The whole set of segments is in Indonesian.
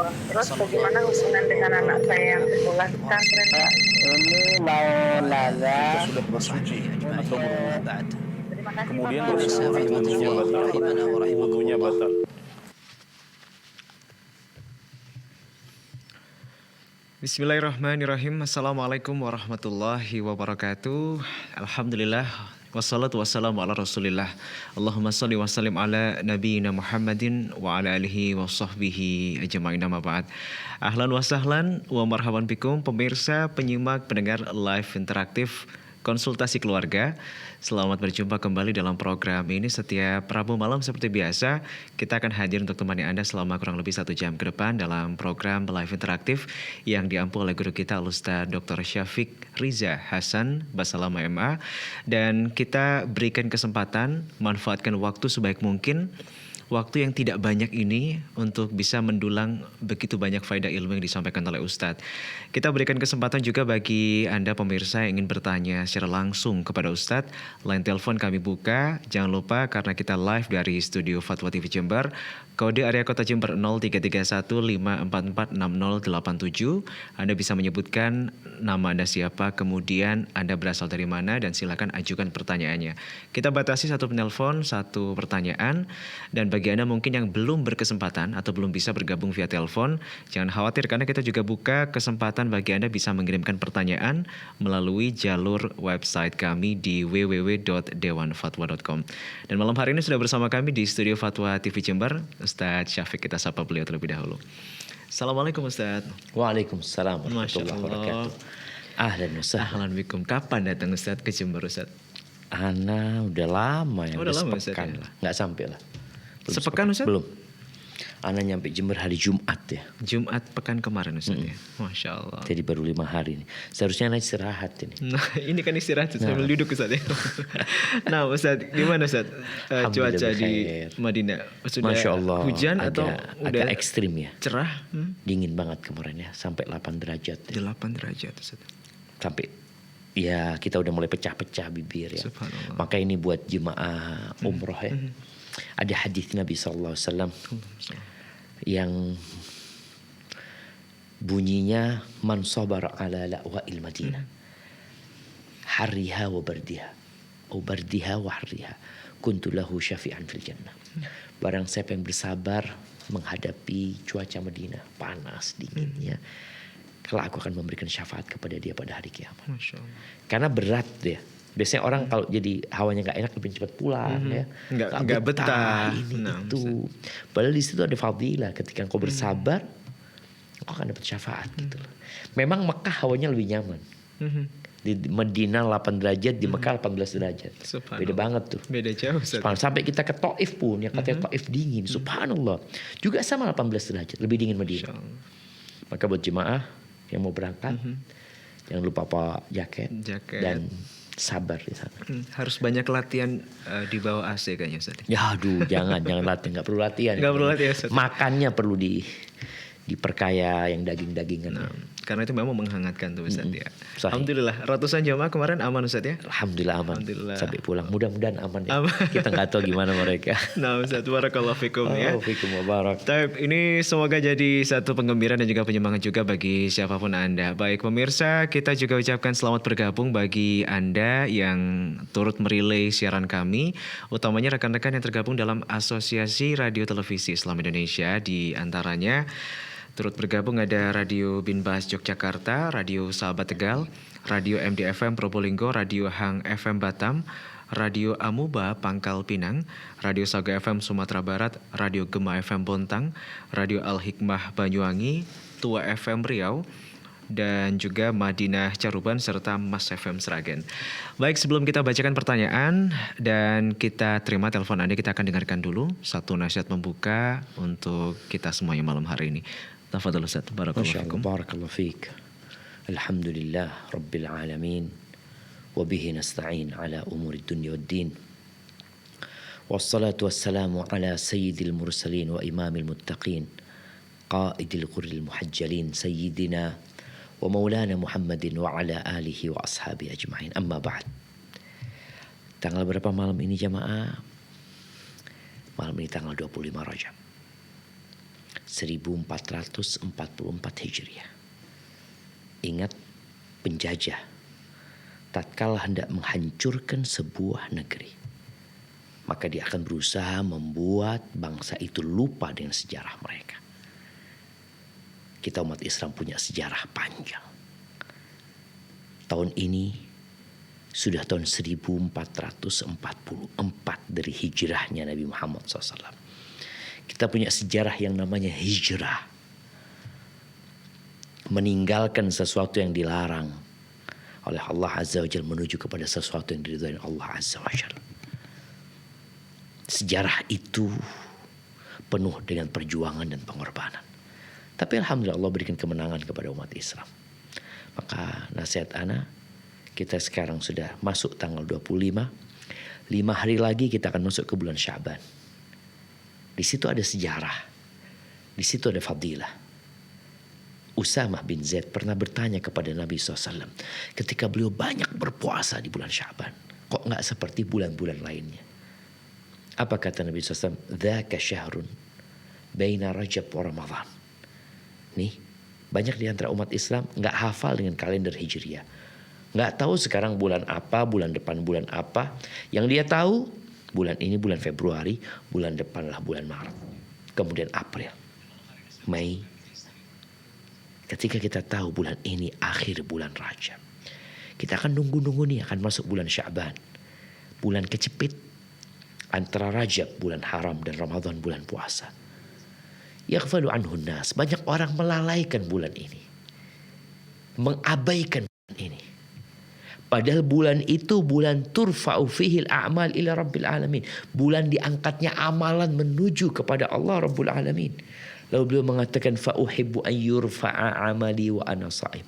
Terus bagaimana hubungan dengan anak saya yang sekolah di pesantren? Ini mau nanya, Kita sudah bersuci atau berwudu. Terima kasih Kemudian Bapak. bersuci, wudunya batal. Wudunya batal. Bismillahirrahmanirrahim. Assalamualaikum warahmatullahi wabarakatuh. Alhamdulillah. Wassalatu wassalamu ala rasulillah. Allahumma salli wa sallim ala nabiyina Muhammadin wa ala alihi wa sahbihi ajma'in amma ba'd. Ahlan wa sahlan wa marhaban bikum pemirsa, penyimak, pendengar live interaktif konsultasi keluarga. Selamat berjumpa kembali dalam program ini. Setiap Rabu malam seperti biasa, kita akan hadir untuk temani Anda selama kurang lebih 1 jam ke depan dalam program live interaktif yang diampu oleh guru kita Al-Ustaz Dr. Syafiq Riza Hasan Basalamah MA. Dan kita berikan kesempatan, manfaatkan waktu sebaik mungkin. Waktu yang tidak banyak ini untuk bisa mendulang begitu banyak faedah ilmu yang disampaikan oleh Ustadz. Kita berikan kesempatan juga bagi Anda pemirsa yang ingin bertanya secara langsung kepada Ustadz. Line telepon kami buka. Jangan lupa karena kita live dari studio Fatwa TV Jember. Kode area kota Jember 033154460087. Anda bisa menyebutkan nama Anda siapa, kemudian Anda berasal dari mana, dan silakan ajukan pertanyaannya. Kita batasi satu penelpon, satu pertanyaan. Dan bagi Anda mungkin yang belum berkesempatan atau belum bisa bergabung via telepon, jangan khawatir karena kita juga buka kesempatan bagi Anda bisa mengirimkan pertanyaan melalui jalur website kami di www.dewanfatwa.com. Dan malam hari ini sudah bersama kami di studio Fatwa TV Jember, Ustadz Syafiq. Kita sapa beliau terlebih dahulu. Assalamualaikum Ustadz. Waalaikumsalam warahmatullahi wabarakatuh. Ahlan wa sahlan. Ahlan bikum. Kapan datang Ustadz ke Jember Ustadz? Ana udah lama ya, udah lama sepekan Ustadz, lah. Nggak sampai lah. Sepekan Ustadz? Belum. Ana nyampe Jember hari Jumat ya. Jumat pekan kemarin Ustadz ya. Masya Allah. Jadi baru 5 hari ini. Seharusnya Ana istirahat ini. Nah, ini kan istirahat sambil duduk Ustadz ya. Nah Ustadz, gimana Ustadz cuaca di Madinah? Sudah Masya Allah, hujan atau udah agak ekstrim ya. Cerah? Dingin banget kemarin ya, sampai 8 derajat ya. 8 derajat Ustadz. Sampai ya kita udah mulai pecah-pecah bibir ya. Subhanallah. Maka ini buat jemaah umroh ya. Ada hadis Nabi SAW yang bunyinya man sabara ala la'wa'il Madinah harriha wa bardiha atau bardiha wa harriha kuntu lahu syafi'an fil jannah. Barang siapa yang bersabar menghadapi cuaca Madinah panas dinginnya, kalau aku akan memberikan syafaat kepada dia pada hari kiamat. Masya Allah. Karena berat ya. Biasanya orang kalau jadi hawanya nggak enak lebih cepat pulang ya. Nggak betah. Ini Nah, itu. Padahal di situ ada fadilah. Ketika engkau bersabar, engkau akan dapat syafaat gitu loh. Memang Mekah hawanya lebih nyaman. Di Madinah 8 derajat, di Mekah 18 derajat. Beda banget tuh. Beda jauh Ustadz. Sampai kita ke Taif pun, yang katanya Taif dingin. Subhanallah. Juga sama 18 derajat, lebih dingin Madinah. Maka buat jemaah yang mau berangkat, jangan lupa bawa jaket. Dan sabar di sana. Harus banyak latihan di bawah AC kayaknya Ustaz. Ya aduh, jangan latihan, nggak perlu latihan. Nggak perlu latihan Ustaz. Makannya perlu diperkaya yang daging-dagingan. Nah, karena itu memang menghangatkan tuh Ustaz ya. Sahih. Alhamdulillah, ratusan jamaah kemarin aman Ustaz ya. Alhamdulillah aman. Alhamdulillah. Sampai pulang, mudah-mudahan aman ya. Aman. Kita nggak tahu gimana mereka. Nah Ustaz, barakallahu fikum ya. Fikum wa barak. Ini semoga jadi satu penggembiraan dan juga penyemangat juga bagi siapapun Anda. Baik pemirsa, kita juga ucapkan selamat bergabung bagi Anda yang turut merelay siaran kami, utamanya rekan-rekan yang tergabung dalam Asosiasi Radio Televisi Islam Indonesia. Di antaranya turut bergabung ada Radio Binbas Yogyakarta, Radio Sahabat Tegal, Radio MDFM Probolinggo, Radio Hang FM Batam, Radio Amuba Pangkal Pinang, Radio Saga FM Sumatera Barat, Radio Gema FM Bontang, Radio Al Hikmah Banyuwangi, Tua FM Riau, dan juga Madinah Caruban serta Mas FM Sragen. Baik, sebelum kita bacakan pertanyaan dan kita terima telepon Anda, kita akan dengarkan dulu satu nasihat pembuka untuk kita semuanya malam hari ini. Tafadhal Ustaz, barakallahu fikum. Barakallahu fiik. Alhamdulillah Rabbil Alamin. Wabihi nasta'in ala umuri dunya wad din. Wassalatu wassalamu ala sayyidil mursalin wa imamil muttaqin. Qaidil ghurril muhajjalin sayyidina wa maulana Muhammadin wa ala alihi wa ashabi ajma'in. Amma ba'd. Tanggal berapa malam ini jamaah? Malam ini tanggal 25 Rajab. 1444 Hijriah. Ingat, penjajah tatkala hendak menghancurkan sebuah negeri, maka dia akan berusaha membuat bangsa itu lupa dengan sejarah mereka. Kita umat Islam punya sejarah panjang. Tahun ini sudah tahun 1444 dari hijrahnya Nabi Muhammad SAW. Kita punya sejarah yang namanya hijrah. Meninggalkan sesuatu yang dilarang oleh Allah Azza wa Jalla menuju kepada sesuatu yang diridhai Allah Azza wa Jalla. Sejarah itu penuh dengan perjuangan dan pengorbanan. Tapi alhamdulillah Allah berikan kemenangan kepada umat Islam. Maka nasihat ana, kita sekarang sudah masuk tanggal 25. 5 hari lagi kita akan masuk ke bulan Sya'ban. Di situ ada sejarah. Di situ ada fadilah. Usamah bin Zaid pernah bertanya kepada Nabi SAW ketika beliau banyak berpuasa di bulan Sya'ban. Kok nggak seperti bulan-bulan lainnya? Apa kata Nabi SAW? Dzaka syahrun baina Rajab wa Ramadan. Nih, banyak di antara umat Islam nggak hafal dengan kalender Hijriah. Nggak tahu sekarang bulan apa, bulan depan bulan apa. Yang dia tahu, bulan ini bulan Februari, bulan depan lah bulan Maret. Kemudian April, Mei. Ketika kita tahu bulan ini akhir bulan Rajab, kita akan nunggu-nunggu nih akan masuk bulan Sya'ban. Bulan kecepit antara Rajab, bulan haram, dan Ramadan, bulan puasa. Yaghfalu anhun nas. Banyak orang melalaikan bulan ini, mengabaikan bulan ini. Padahal bulan itu bulan turfa'u fihil a'mal ila rabbil alamin. Bulan diangkatnya amalan menuju kepada Allah Rabbul Alamin. Lalu beliau mengatakan fa'uhibbu an yurfa'a amali wa ana sha'im.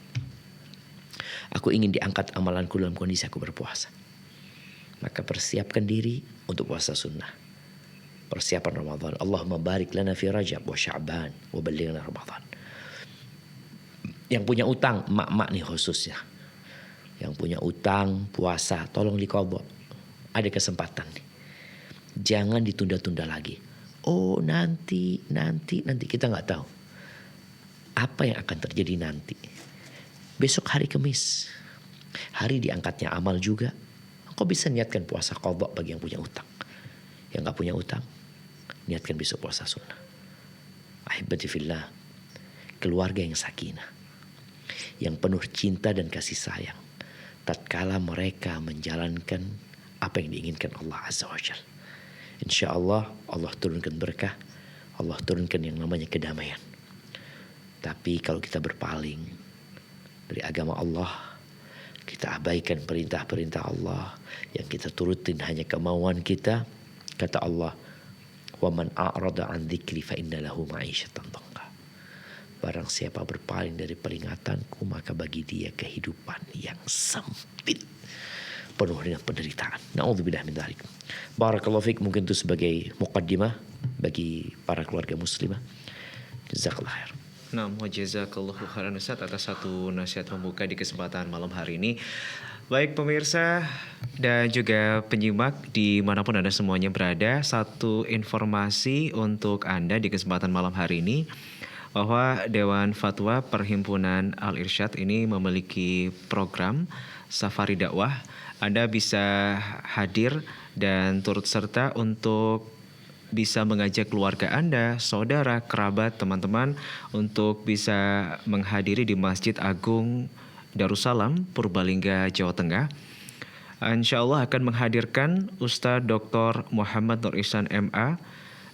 Aku ingin diangkat amalanku dalam kondisi aku berpuasa. Maka persiapkan diri untuk puasa sunnah. Persiapan Ramadan. Allahumma barik lana fi Rajab wa Sya'ban wa ballighna Ramadan. Yang punya utang, mak-mak nih khususnya. Yang punya utang puasa, tolong diqadha. Ada kesempatan nih. Jangan ditunda-tunda lagi. Oh nanti kita nggak tahu apa yang akan terjadi nanti. Besok hari Kamis, hari diangkatnya amal juga. Kau bisa niatkan puasa qadha bagi yang punya utang. Yang nggak punya utang, niatkan besok puasa sunnah. Ahibati fillah, keluarga yang sakinah, yang penuh cinta dan kasih sayang, tatkala mereka menjalankan apa yang diinginkan Allah Azza wa Jalla. Insya Allah, Allah turunkan berkah, Allah turunkan yang namanya kedamaian. Tapi kalau kita berpaling dari agama Allah, kita abaikan perintah-perintah Allah, yang kita turutin hanya kemauan kita, kata Allah, wa man a'rada an dzikri fa inna lahu ma'isyatan dhanka. Barang siapa berpaling dari peringatanku, maka bagi dia kehidupan yang sempit, penuh dengan penderitaan. Na'udzubillah min dzalik. Barakallahu fiik, mungkin itu sebagai muqaddimah bagi para keluarga muslimah. Jazakallahu khair. Nah, jazakallahu khairan Ustaz atas satu nasihat pembuka di kesempatan malam hari ini. Baik pemirsa dan juga penyimak dimanapun Anda semuanya berada, satu informasi untuk Anda di kesempatan malam hari ini, bahwa Dewan Fatwa Perhimpunan Al-Irsyad ini memiliki program Safari Dakwah. Anda bisa hadir dan turut serta untuk bisa mengajak keluarga Anda, saudara, kerabat, teman-teman untuk bisa menghadiri di Masjid Agung Darussalam, Purbalingga, Jawa Tengah. Insya Allah akan menghadirkan Ustadz Dr. Muhammad Nur Ihsan MA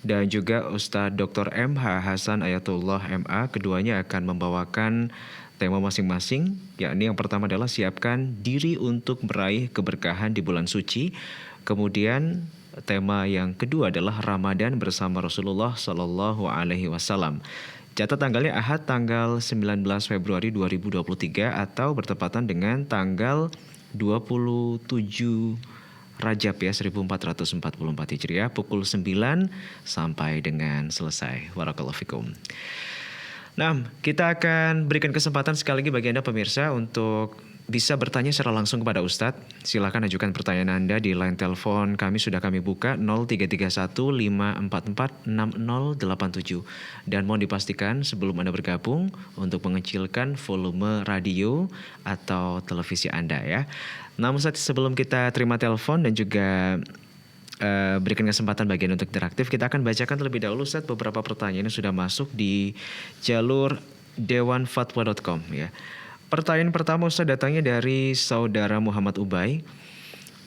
dan juga Ustadz Dr. MH Hasan Ayatullah MA. Keduanya akan membawakan tema masing-masing, yakni yang pertama adalah siapkan diri untuk meraih keberkahan di bulan suci. Kemudian tema yang kedua adalah Ramadan bersama Rasulullah Sallallahu Alaihi Wasallam. Catat tanggalnya Ahad tanggal 19 Februari 2023 atau bertepatan dengan tanggal 27 Rajab ya 1444 Hijriah pukul 9 sampai dengan selesai. Barakallahu fikum. Nah, kita akan berikan kesempatan sekali lagi bagi Anda pemirsa untuk bisa bertanya secara langsung kepada Ustadz, silakan ajukan pertanyaan Anda di line telepon kami sudah kami buka 0331 544 6087. Dan mohon dipastikan sebelum Anda bergabung untuk mengecilkan volume radio atau televisi Anda ya. Namun Ustadz, sebelum kita terima telepon dan juga berikan kesempatan bagian untuk interaktif, kita akan bacakan terlebih dahulu Ustadz beberapa pertanyaan yang sudah masuk di jalur dewanfatwa.com ya. Pertanyaan pertama Ustadz datangnya dari saudara Muhammad Ubay.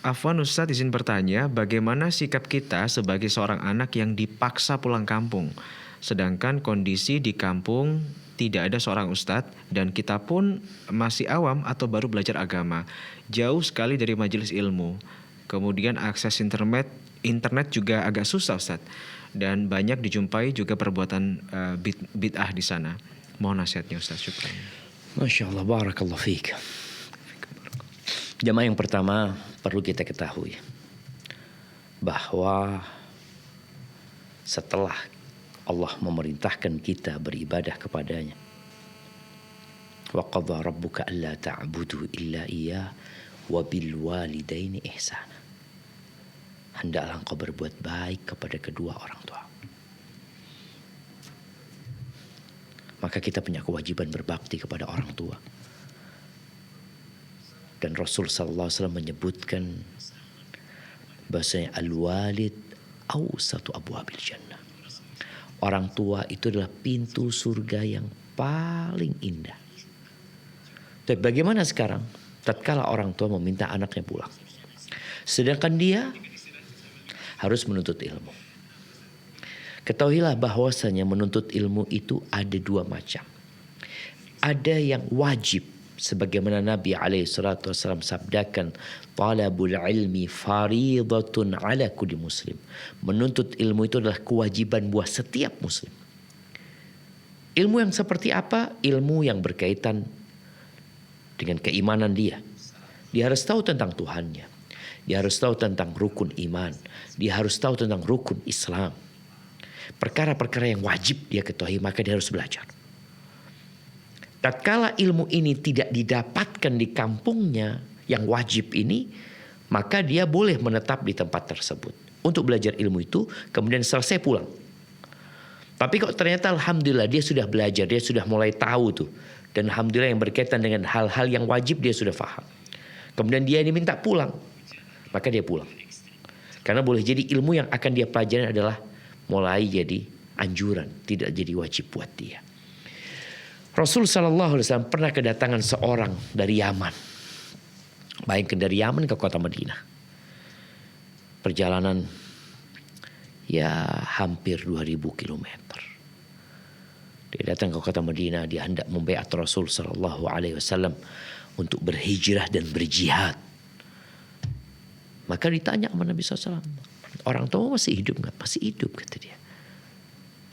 Afwan Ustadz, izin bertanya, bagaimana sikap kita sebagai seorang anak yang dipaksa pulang kampung, sedangkan kondisi di kampung tidak ada seorang ustadz dan kita pun masih awam atau baru belajar agama, jauh sekali dari majelis ilmu. Kemudian akses internet juga agak susah Ustadz, dan banyak dijumpai juga perbuatan bid'ah di sana. Mohon nasihatnya Ustadz, syukran. Masya Allah, barakallahu fiik. Jamaah yang pertama perlu kita ketahui bahwa setelah Allah memerintahkan kita beribadah kepadanya, wa qadha rabbuka alla ta'budu illa iyyah wa bil walidaini ihsana, hendaklah engkau berbuat baik kepada kedua orang tua. Maka kita punya kewajiban berbakti kepada orang tua. Dan Rasul sallallahu alaihi wasallam menyebutkan bahasanya al-walid awsatu abwabil jannah. Orang tua itu adalah pintu surga yang paling indah. Tapi bagaimana sekarang tatkala orang tua meminta anaknya pulang, sedangkan dia harus menuntut ilmu? Ketahuilah bahwasanya menuntut ilmu itu ada dua macam. Ada yang wajib, sebagaimana Nabi SAW sabdakan, talabul ilmi faridatun ala kulli muslim. Menuntut ilmu itu adalah kewajiban buat setiap muslim. Ilmu yang seperti apa? Ilmu yang berkaitan dengan keimanan dia. Dia harus tahu tentang Tuhannya. Dia harus tahu tentang rukun iman. Dia harus tahu tentang rukun Islam. Perkara-perkara yang wajib dia ketahui, maka dia harus belajar. Tatkala ilmu ini tidak didapatkan di kampungnya yang wajib ini, maka dia boleh menetap di tempat tersebut untuk belajar ilmu itu, kemudian selesai pulang. Tapi kok ternyata alhamdulillah dia sudah belajar, dia sudah mulai tahu tuh, dan alhamdulillah yang berkaitan dengan hal-hal yang wajib dia sudah paham. Kemudian dia diminta pulang, maka dia pulang. Karena boleh jadi ilmu yang akan dia pelajari adalah mulai jadi anjuran, tidak jadi wajib buat dia. Rasul sallallahu alaihi wasallam pernah kedatangan seorang dari Yaman. Bayangkan dari Yaman ke kota Madinah. Perjalanan ya hampir 2000 kilometer. Dia datang ke kota Madinah, dia hendak membaiat Rasul sallallahu alaihi wasallam untuk berhijrah dan berjihad. Maka ditanya sama Nabi SAW, orang tua masih hidup nggak? Masih hidup, kata dia.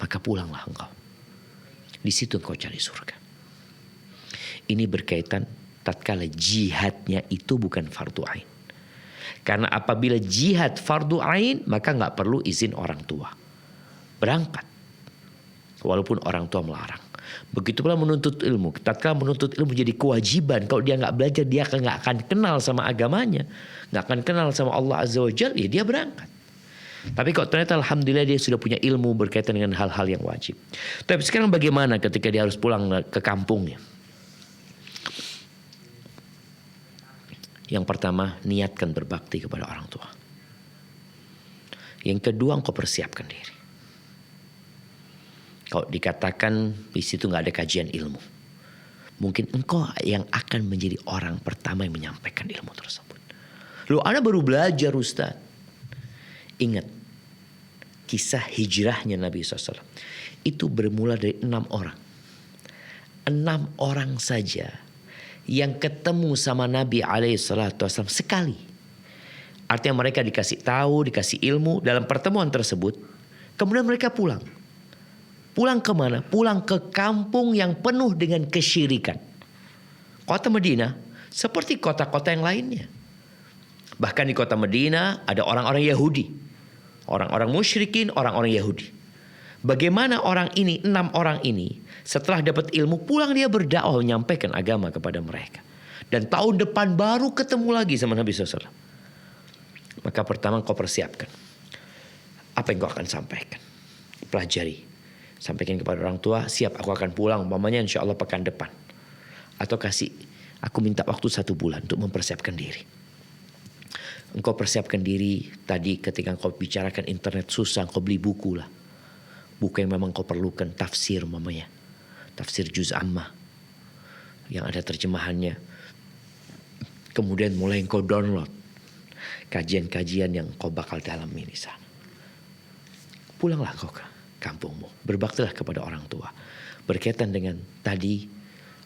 Maka pulanglah engkau. Di situ engkau cari surga. Ini berkaitan tatkala jihadnya itu bukan fardu ain. Karena apabila jihad fardu ain, maka nggak perlu izin orang tua. Berangkat. Walaupun orang tua melarang. Begitu pula menuntut ilmu. Tatkala menuntut ilmu jadi kewajiban. Kalau dia nggak belajar, dia nggak akan kenal sama agamanya, nggak akan kenal sama Allah Azza wa Jalla, ya dia berangkat. Tapi kalau ternyata alhamdulillah dia sudah punya ilmu berkaitan dengan hal-hal yang wajib. Tapi sekarang bagaimana ketika dia harus pulang ke kampungnya? Yang pertama, niatkan berbakti kepada orang tua. Yang kedua, engkau persiapkan diri. Kalau dikatakan di situ nggak ada kajian ilmu, mungkin engkau yang akan menjadi orang pertama yang menyampaikan ilmu tersebut. Loh, ana baru belajar Ustaz. Ingat, kisah hijrahnya Nabi SAW itu bermula dari 6 orang. 6 orang saja yang ketemu sama Nabi SAW sekali. Artinya mereka dikasih tahu, dikasih ilmu dalam pertemuan tersebut. Kemudian mereka pulang. Pulang kemana? Pulang ke kampung yang penuh dengan kesyirikan. Kota Madinah seperti kota-kota yang lainnya. Bahkan di kota Madinah ada orang-orang Yahudi. Orang-orang musyrikin, orang-orang Yahudi. Bagaimana orang ini, 6 orang ini, setelah dapat ilmu, pulang dia berdakwah menyampaikan agama kepada mereka. Dan tahun depan baru ketemu lagi sama Nabi SAW. Maka pertama kau persiapkan. Apa yang kau akan sampaikan? Pelajari. Sampaikan kepada orang tua, siap aku akan pulang. Umpamanya insya Allah pekan depan. Atau aku minta waktu 1 bulan untuk mempersiapkan diri. Engkau persiapkan diri tadi ketika engkau bicarakan internet susah, engkau beli buku lah. Buku yang memang kau perlukan, tafsir umpamanya. Tafsir Juz Ammah. Yang ada terjemahannya. Kemudian mulai engkau download kajian-kajian yang kau bakal dalami di sana. Pulanglah kau ke kampungmu. Berbaktilah kepada orang tua. Berkaitan dengan tadi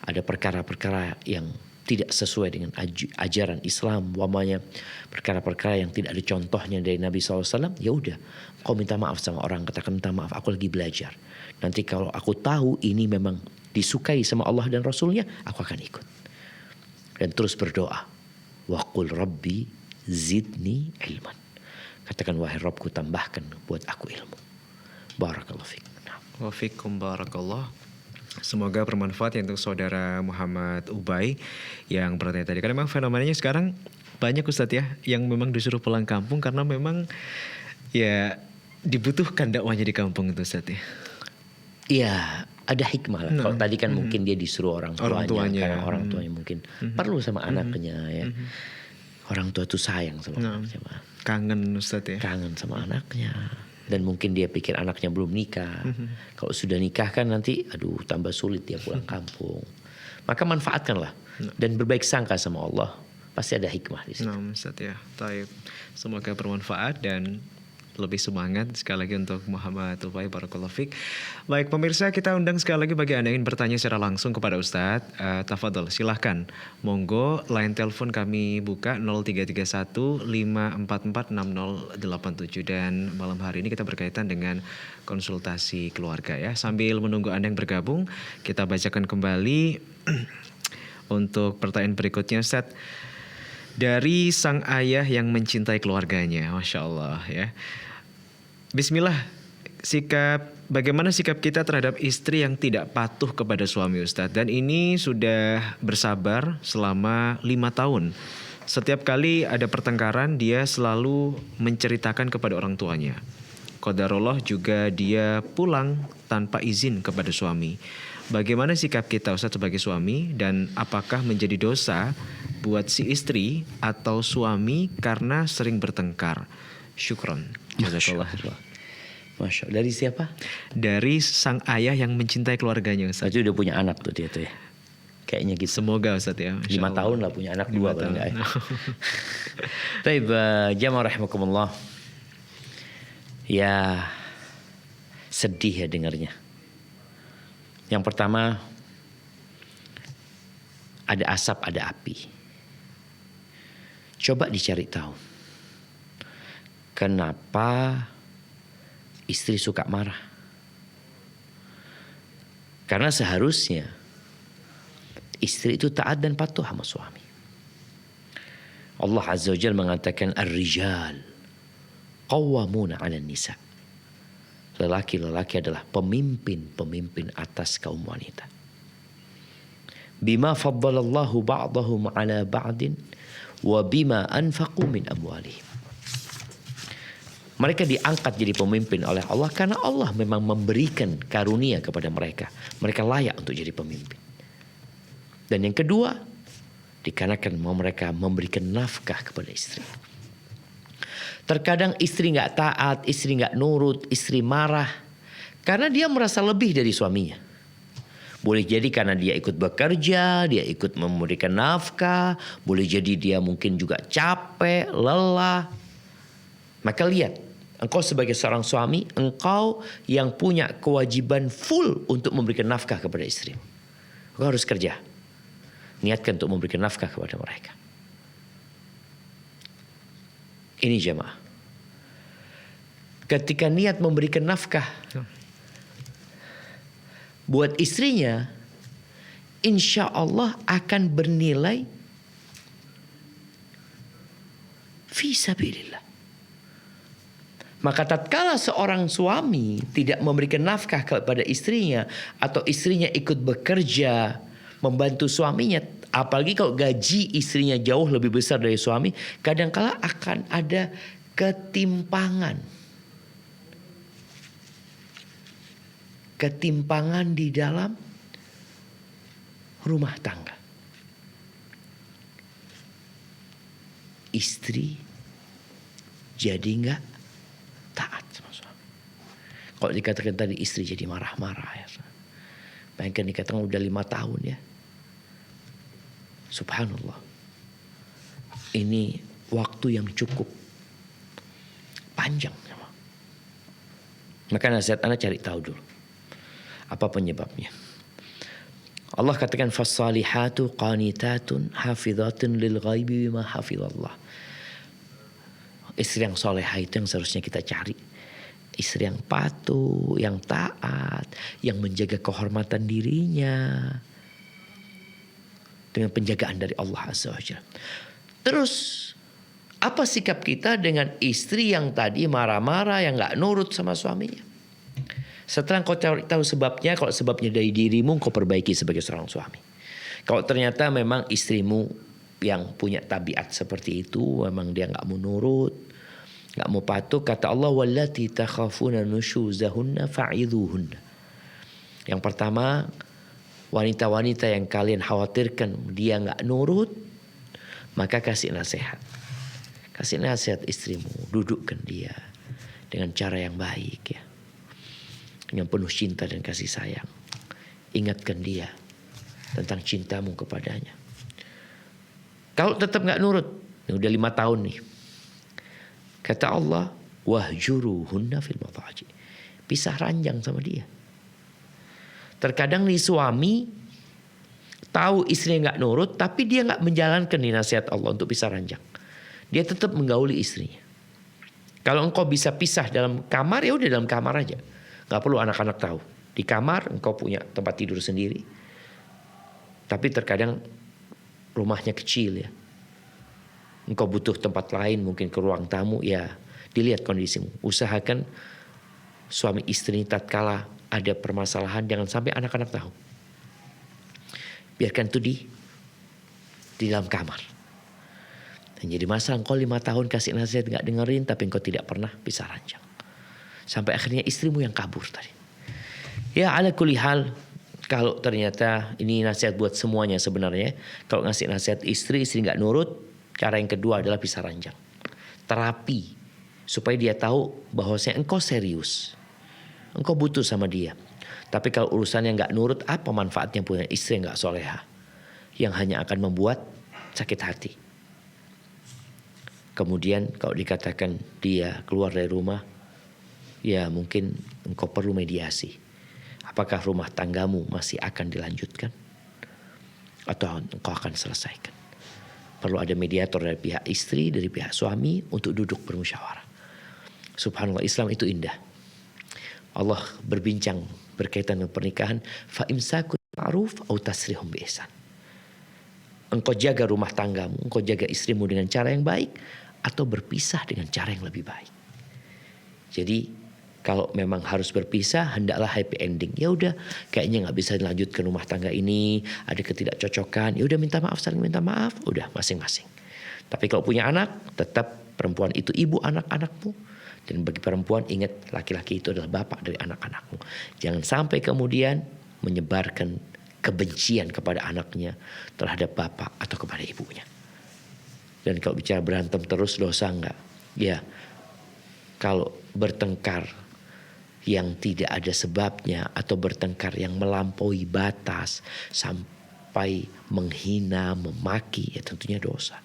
ada perkara-perkara yang tidak sesuai dengan ajaran Islam, umpamanya perkara-perkara yang tidak ada contohnya dari Nabi SAW, ya udah, kau minta maaf sama orang, katakan minta maaf, aku lagi belajar. Nanti kalau aku tahu ini memang disukai sama Allah dan Rasulnya, aku akan ikut. Dan terus berdoa, waqul rabbi zidni ilman. Katakan wahai Rabbku, tambahkan buat aku ilmu. Barakallahu fiik. Wa fiikum barakallah. Semoga bermanfaat ya untuk saudara Muhammad Ubay yang bertanya tadi. Karena memang fenomenanya sekarang banyak Ustadz ya yang memang disuruh pulang kampung karena memang ya dibutuhkan dakwahnya di kampung itu Ustadz ya. Iya, ada hikmah lah. Kalau tadi kan mungkin dia disuruh orang tuanya. Karena orang tuanya mungkin perlu sama anaknya ya. Orang tua itu sayang sama anaknya. Kangen Ustadz ya. Kangen sama anaknya. Dan mungkin dia pikir anaknya belum nikah. Kalau sudah nikah kan nanti aduh tambah sulit dia pulang kampung. Maka manfaatkanlah. Dan berbaik sangka sama Allah. Pasti ada hikmah di situ. Nah, Ustaz ya. Taib. Semoga bermanfaat dan lebih semangat sekali lagi untuk Muhammad Ubay barakallahu fiik. Baik pemirsa, kita undang sekali lagi bagi Anda yang ingin bertanya secara langsung kepada Ustadz. Tafadhol silahkan. Monggo line telepon kami buka 0331 544 6087 dan malam hari ini kita berkaitan dengan konsultasi keluarga ya. Sambil menunggu Anda yang bergabung, kita bacakan kembali untuk pertanyaan berikutnya Ustadz. Dari sang ayah yang mencintai keluarganya, Masya Allah ya. Bismillah, bagaimana sikap kita terhadap istri yang tidak patuh kepada suami Ustadz. Dan ini sudah bersabar selama 5 tahun. Setiap kali ada pertengkaran dia selalu menceritakan kepada orang tuanya. Qadarullah juga dia pulang tanpa izin kepada suami. Bagaimana sikap kita Ustadz sebagai suami dan apakah menjadi dosa buat si istri atau suami karena sering bertengkar? Syukron. Masya Allah. Masya Allah. Dari siapa? Dari sang ayah yang mencintai keluarganya Ustadz. Berarti udah punya anak tuh dia tuh ya. Kayaknya gitu. Semoga Ustadz ya. 5 tahun lah punya anak 2 paling enggak ya. Taib jamaah rahimakumullah. Ya sedih ya dengarnya. Yang pertama ada asap, ada api. Coba dicari tahu. Kenapa istri suka marah? Karena seharusnya istri itu taat dan patuh sama suami. Allah Azza wa Jalla mengatakan ar-rijal qawwamuna 'alan nisa. Lelaki-lelaki adalah pemimpin atas kaum wanita. Bima faddalallahu ba'dahum 'ala ba'din wa bima anfaqu min amwalihim. Mereka diangkat jadi pemimpin oleh Allah karena Allah memang memberikan karunia kepada mereka. Mereka layak untuk jadi pemimpin. Dan yang kedua, dikarenakan mereka memberikan nafkah kepada istri. Terkadang istri nggak taat, istri nggak nurut, istri marah karena dia merasa lebih dari suaminya. Boleh jadi karena dia ikut bekerja, dia ikut memberikan nafkah, boleh jadi dia mungkin juga capek, lelah. Maka lihat, engkau sebagai seorang suami, engkau yang punya kewajiban full untuk memberikan nafkah kepada istri. Engkau harus kerja. Niatkan untuk memberikan nafkah kepada mereka. Ini jemaah. Ketika niat memberikan nafkah buat istrinya, insya Allah akan bernilai fi sabilillah. Maka tatkala seorang suami tidak memberikan nafkah kepada istrinya atau istrinya ikut bekerja, membantu suaminya. Apalagi kalau gaji istrinya jauh lebih besar dari suami, kadangkala akan ada ketimpangan. Ketimpangan di dalam rumah tangga. Istri jadi nggak taat sama suami. Kalau dikatakan tadi istri jadi marah-marah ya. Bayangkan dikatakan udah 5 tahun ya. Subhanallah. Ini waktu yang cukup panjang. Maka nasihat Anda cari tahu dulu. Apa penyebabnya? Allah katakan fasalihatu qanitatun hafizatun lil ghaibi bima hafizallah. Istri yang solehah itu yang seharusnya kita cari. Istri yang patuh, yang taat, yang menjaga kehormatan dirinya dengan penjagaan dari Allah Azza wa Jalla. Terus apa sikap kita dengan istri yang tadi marah-marah, yang gak nurut sama suaminya? Setelah kau tahu sebabnya, kalau sebabnya dari dirimu, kau perbaiki sebagai seorang suami. Kalau ternyata memang istrimu yang punya tabiat seperti itu, memang dia gak mau nurut, gak mau patuh, kata Allah, wallati takhafuna nushuzahunna fa'idhuhunna. Yang pertama, wanita-wanita yang kalian khawatirkan dia gak nurut, maka kasih nasihat. Kasih nasihat istrimu, dudukkan dia dengan cara yang baik ya. Dengan penuh cinta dan kasih sayang. Ingatkan dia tentang cintamu kepadanya. Kalau tetap gak nurut, ini udah 5 tahun nih. Kata Allah, wahjuruhunna fil madaji. Pisah ranjang sama dia. Terkadang nih suami tahu istrinya gak nurut, tapi dia gak menjalankan nih nasihat Allah untuk pisah ranjang. Dia tetap menggauli istrinya. Kalau engkau bisa pisah dalam kamar, ya udah dalam kamar aja. Gak perlu anak-anak tahu. Di kamar engkau punya tempat tidur sendiri. Tapi terkadang rumahnya kecil ya. Engkau butuh tempat lain, mungkin ke ruang tamu, ya dilihat kondisimu. Usahakan suami istri tatkala ada permasalahan, jangan sampai anak-anak tahu. Biarkan itu di dalam kamar. Dan jadi masalah engkau 5 tahun kasih nasihat gak dengerin, tapi engkau tidak pernah bisa ranjang. Sampai akhirnya istrimu yang kabur tadi. Ya ala kulli hal, kalau ternyata ini nasihat buat semuanya sebenarnya. Kalau ngasih nasihat istri gak nurut, cara yang kedua adalah pisah ranjang. Terapi. Supaya dia tahu bahwasanya engkau serius. Engkau butuh sama dia. Tapi kalau urusannya gak nurut, apa manfaatnya punya istri yang gak soleha? Yang hanya akan membuat sakit hati. Kemudian kalau dikatakan dia keluar dari rumah, ya mungkin engkau perlu mediasi. Apakah rumah tanggamu masih akan dilanjutkan? Atau engkau akan selesaikan? Perlu ada mediator dari pihak istri, dari pihak suami untuk duduk bermusyawarah. Subhanallah, Islam itu indah. Allah berbincang berkaitan dengan pernikahan. Fa imsakun ma'ruf au tasrihum bi ihsan. Engkau jaga rumah tanggamu, engkau jaga istrimu dengan cara yang baik, atau berpisah dengan cara yang lebih baik. Jadi kalau memang harus berpisah, hendaklah happy ending. Ya udah, kayaknya nggak bisa dilanjutkan rumah tangga ini, ada ketidakcocokan. Ya udah minta maaf, saling minta maaf. Udah masing-masing. Tapi kalau punya anak, tetap perempuan itu ibu anak-anakmu. Dan bagi perempuan ingat, laki-laki itu adalah bapak dari anak-anakmu. Jangan sampai kemudian menyebarkan kebencian kepada anaknya terhadap bapak atau kepada ibunya. Dan kalau bicara berantem terus, dosa enggak? Ya, kalau bertengkar yang tidak ada sebabnya atau bertengkar yang melampaui batas sampai menghina, memaki, ya tentunya dosa.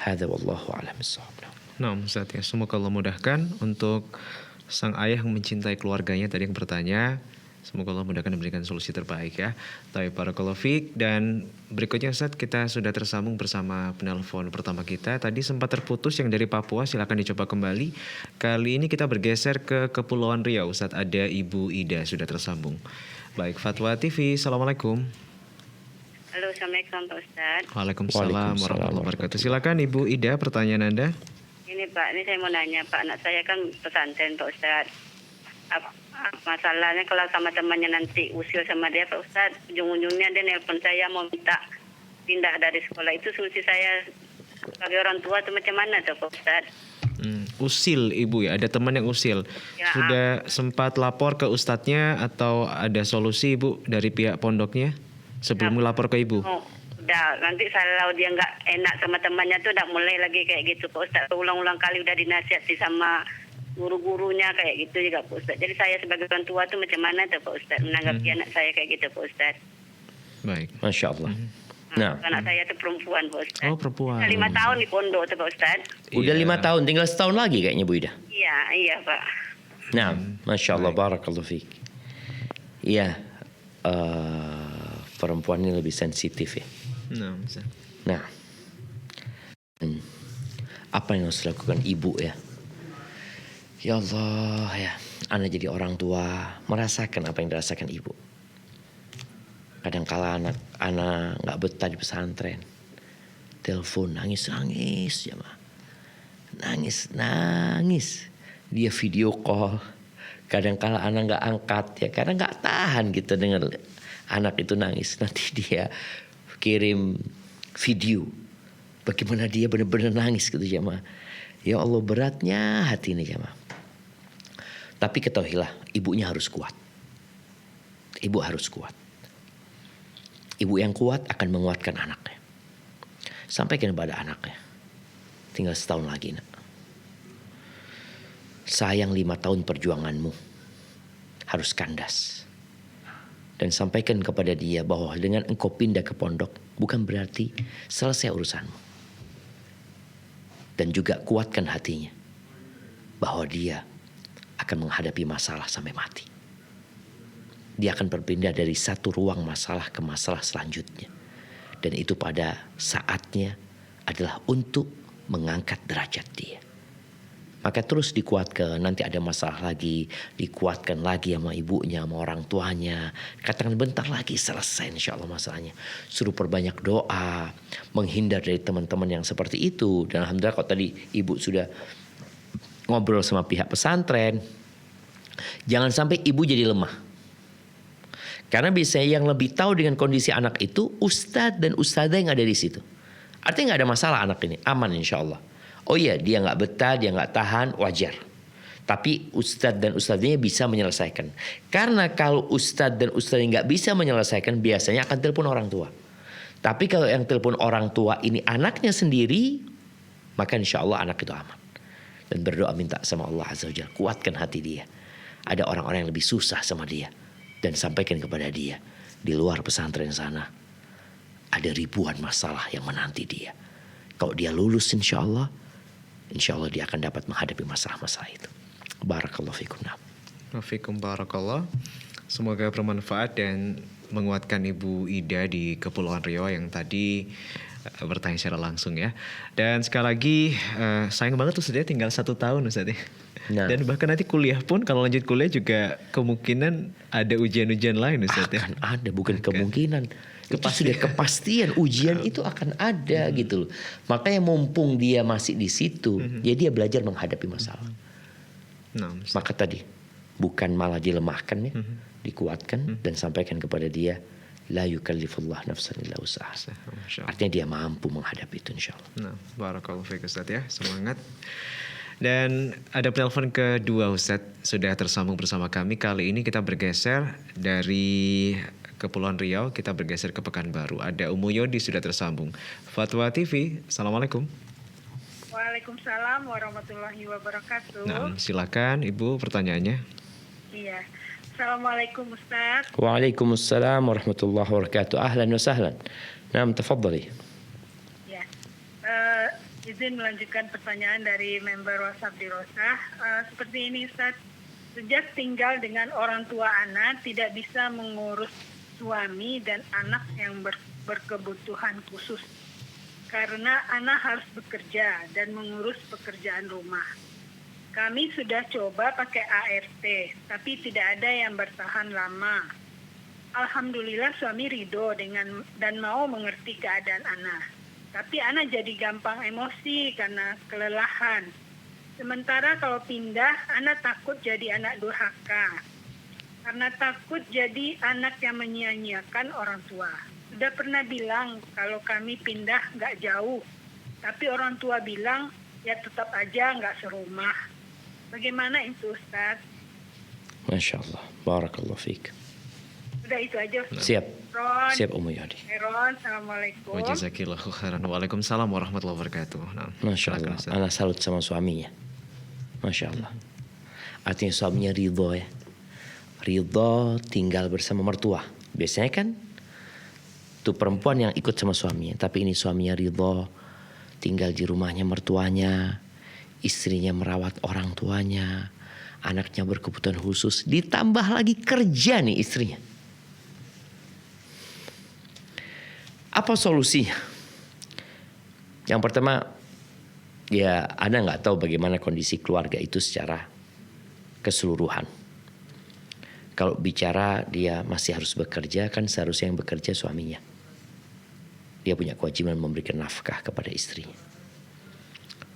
Hadza wallahu a'lam bissawab. Nah, Ustaz ya, semoga Allah mudahkan untuk sang ayah yang mencintai keluarganya tadi yang bertanya. Semoga Allah mudahkan dan memberikan solusi terbaik ya. Tapi barakallahu fiik. Dan berikutnya Ustaz, kita sudah tersambung bersama penelpon pertama kita. Tadi sempat terputus yang dari Papua, silakan dicoba kembali. Kali ini kita bergeser ke Kepulauan Riau Ustaz, ada Ibu Ida sudah tersambung. Baik, Fatwa TV, Assalamualaikum. Halo, Assalamualaikum Pak Ustaz. Waalaikumsalam warahmatullahi wabarakatuh. Silakan Ibu Ida, pertanyaan Anda. Ini Pak, ini saya mau nanya Pak, anak saya kan pesantren Pak Ustaz. masalahnya kalau sama temannya nanti usil sama dia Pak Ustadz, ujung-ujungnya dia nelpon saya mau minta pindah dari sekolah. Itu solusi saya sebagai orang tua itu macam mana tuh Pak Ustadz? Usil ibu ya, ada teman yang usil. Ya. Sudah sempat lapor ke ustadznya atau ada solusi ibu dari pihak pondoknya sebelum melapor ke ibu? Oh, udah, nanti kalau dia nggak enak sama temannya tuh udah mulai lagi kayak gitu Pak Ustadz. Ulang-ulang kali udah dinasihati sama guru-gurunya kayak gitu juga Pak Ustadz. Jadi saya sebagai orang tua tuh macam mana tuh Pak Ustadz menanggapi anak saya kayak gitu Pak Ustadz? Baik. Masya Allah. Nah, Anak saya tuh perempuan Pak Ustadz. Oh, perempuan. 5 tahun di pondok tuh Pak Ustadz. udah 5 tahun, tinggal setahun lagi kayaknya Bu Ida. Iya Pak. Nah, Masya Allah, barakallahu fiik. Iya, perempuan ini lebih sensitif ya. Nah, bisa. Nah, apa yang harus dilakukan ibu ya? Ya Allah ya, Ana jadi orang tua merasakan apa yang dirasakan ibu. Kadangkala anak Ana nggak betah di pesantren, telepon nangis ya mah, nangis. Dia video call, kadangkala Ana nggak angkat ya, karena nggak tahan gitu dengar anak itu nangis. Nanti dia kirim video, bagaimana dia benar-benar nangis gitu jemaah. Ya Allah, beratnya hati ini jemaah. Tapi ketahuilah, ibunya harus kuat. Ibu harus kuat. Ibu yang kuat akan menguatkan anaknya. Sampaikan kepada anaknya. Tinggal setahun lagi nak. Sayang 5 tahun perjuanganmu harus kandas. Dan sampaikan kepada dia bahwa dengan engkau pindah ke pondok bukan berarti selesai urusanmu. Dan juga kuatkan hatinya bahwa dia akan menghadapi masalah sampai mati. Dia akan berpindah dari satu ruang masalah ke masalah selanjutnya. Dan itu pada saatnya adalah untuk mengangkat derajat dia. Maka terus dikuatkan, nanti ada masalah lagi, dikuatkan lagi sama ibunya, sama orang tuanya. Katakan bentar lagi selesai insya Allah masalahnya. Suruh perbanyak doa, menghindar dari teman-teman yang seperti itu. Dan alhamdulillah kalau tadi ibu sudah ngobrol sama pihak pesantren, jangan sampai ibu jadi lemah. Karena biasanya yang lebih tahu dengan kondisi anak itu ustadz dan ustadzah yang ada di situ. Artinya nggak ada masalah anak ini, aman insya Allah. Oh iya, dia nggak betah, dia nggak tahan, wajar. Tapi ustadz dan ustadznya bisa menyelesaikan. Karena kalau ustadz dan ustadznya nggak bisa menyelesaikan, biasanya akan telepon orang tua. Tapi kalau yang telepon orang tua ini anaknya sendiri, maka insya Allah anak itu aman. Dan berdoa minta sama Allah Azza wa Jalla, kuatkan hati dia. Ada orang-orang yang lebih susah sama dia. Dan sampaikan kepada dia, di luar pesantren sana ada ribuan masalah yang menanti dia. Kalau dia lulus insya Allah dia akan dapat menghadapi masalah-masalah itu. Barakallahu fikum. Wafikum barakallah. Semoga bermanfaat dan menguatkan Ibu Ida di Kepulauan Riau yang tadi bertanya secara langsung ya. Dan sekali lagi sayang banget Ustaz ya, tinggal 1 tahun Ustaz ya. Nah. Dan bahkan nanti kuliah pun kalau lanjut kuliah juga kemungkinan ada ujian-ujian lain Ustaz ya. Akan ada, bukan kemungkinan. Itu sudah kepastian, ujian itu akan ada gitu loh. Makanya mumpung dia masih di situ, ya dia belajar menghadapi masalah. Nah, Maka tadi bukan malah dilemahkan ya, dikuatkan dan sampaikan kepada dia, la yukallifullah nafsan illa usaha. Artinya dia mampu menghadapi itu insyaallah. Nah, barakallahu fiik Ustaz ya, semangat. Dan ada penelpon kedua Ustaz sudah tersambung bersama kami. Kali ini kita bergeser dari Kepulauan Riau, kita bergeser ke Pekanbaru. Ada Umu Yodi sudah tersambung. Fatwa TV, Assalamualaikum. Waalaikumsalam warahmatullahi wabarakatuh. Nah, silakan Ibu pertanyaannya. Iya. Assalamualaikum Ustaz. Waalaikumsalam warahmatullahi wabarakatuh. Ahlan wa sahlan. Naam, tafadhali. Ya. Izin melanjutkan pertanyaan dari member WhatsApp di Rosah. Seperti ini Ustaz. Sejak tinggal dengan orang tua anak, tidak bisa mengurus suami dan anak yang berkebutuhan khusus. Karena anak harus bekerja dan mengurus pekerjaan rumah. Kami sudah coba pakai ART, tapi tidak ada yang bertahan lama. Alhamdulillah suami ridho dan mau mengerti keadaan anak. Tapi anak jadi gampang emosi karena kelelahan. Sementara kalau pindah, anak takut jadi anak durhaka. karena takut jadi anak yang menyia-nyiakan orang tua. Sudah pernah bilang kalau kami pindah nggak jauh, tapi orang tua bilang ya tetap aja nggak serumah. Bagaimana itu Ustaz? Masya Allah. Barakallahu fiik. Udah itu aja Ustaz. Siap. Ron, Siap Ummu Yodi. Ron, Assalamualaikum. Wajazakillahu khairan. Waalaikumsalam warahmatullahi wabarakatuh. Nah, Masya Allah. silakan, Ustaz. Anak salut sama suaminya. Masya Allah. Artinya suaminya ridho ya. Ridho tinggal bersama mertua. Biasanya kan tuh perempuan yang ikut sama suaminya. Tapi ini suaminya ridho tinggal di rumahnya mertuanya. Istrinya merawat orang tuanya. Anaknya berkebutuhan khusus. Ditambah lagi kerja nih istrinya. Apa solusinya? Yang pertama, ya Anda nggak tahu bagaimana kondisi keluarga itu secara keseluruhan. Kalau bicara dia masih harus bekerja, kan seharusnya yang bekerja suaminya. Dia punya kewajiban memberikan nafkah kepada istrinya.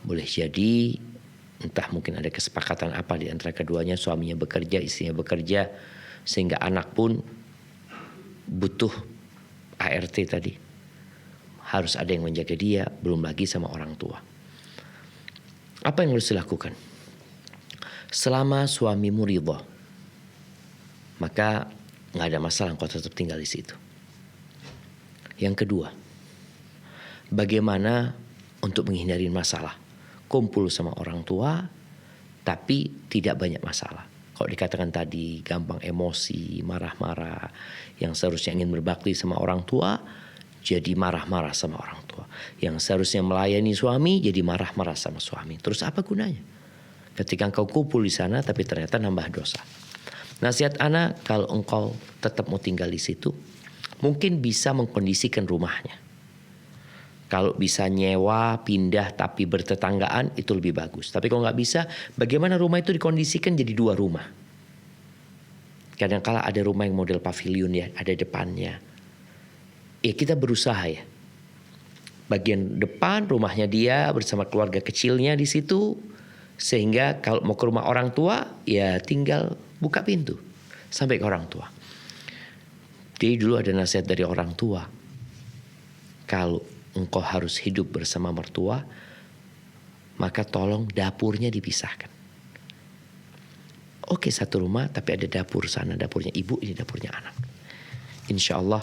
Boleh jadi entah mungkin ada kesepakatan apa di antara keduanya, suaminya bekerja, istrinya bekerja, sehingga anak pun butuh ART tadi. Harus ada yang menjaga dia, belum lagi sama orang tua. Apa yang harus dilakukan? Selama suamimu ridha, maka nggak ada masalah engkau tetap tinggal di situ. Yang kedua, bagaimana untuk menghindari masalah? Kumpul sama orang tua, tapi tidak banyak masalah. Kalau dikatakan tadi gampang emosi, marah-marah, yang seharusnya ingin berbakti sama orang tua, jadi marah-marah sama orang tua. Yang seharusnya melayani suami, jadi marah-marah sama suami. Terus apa gunanya? Ketika engkau kumpul di sana, tapi ternyata nambah dosa. Nasihat ana, kalau engkau tetap mau tinggal di situ, mungkin bisa mengkondisikan rumahnya. Kalau bisa nyewa, pindah tapi bertetanggaan, itu lebih bagus. Tapi kalau nggak bisa, bagaimana rumah itu dikondisikan jadi 2 rumah? Kadang-kala ada rumah yang model pavilion ya, ada depannya. Ya kita berusaha ya. Bagian depan rumahnya dia bersama keluarga kecilnya di situ. Sehingga kalau mau ke rumah orang tua, ya tinggal buka pintu sampai ke orang tua. Jadi dulu ada nasihat dari orang tua. Kalau engkau harus hidup bersama mertua, maka tolong dapurnya dipisahkan. Oke, satu rumah tapi ada dapur sana, dapurnya ibu, ini dapurnya anak. Insya Allah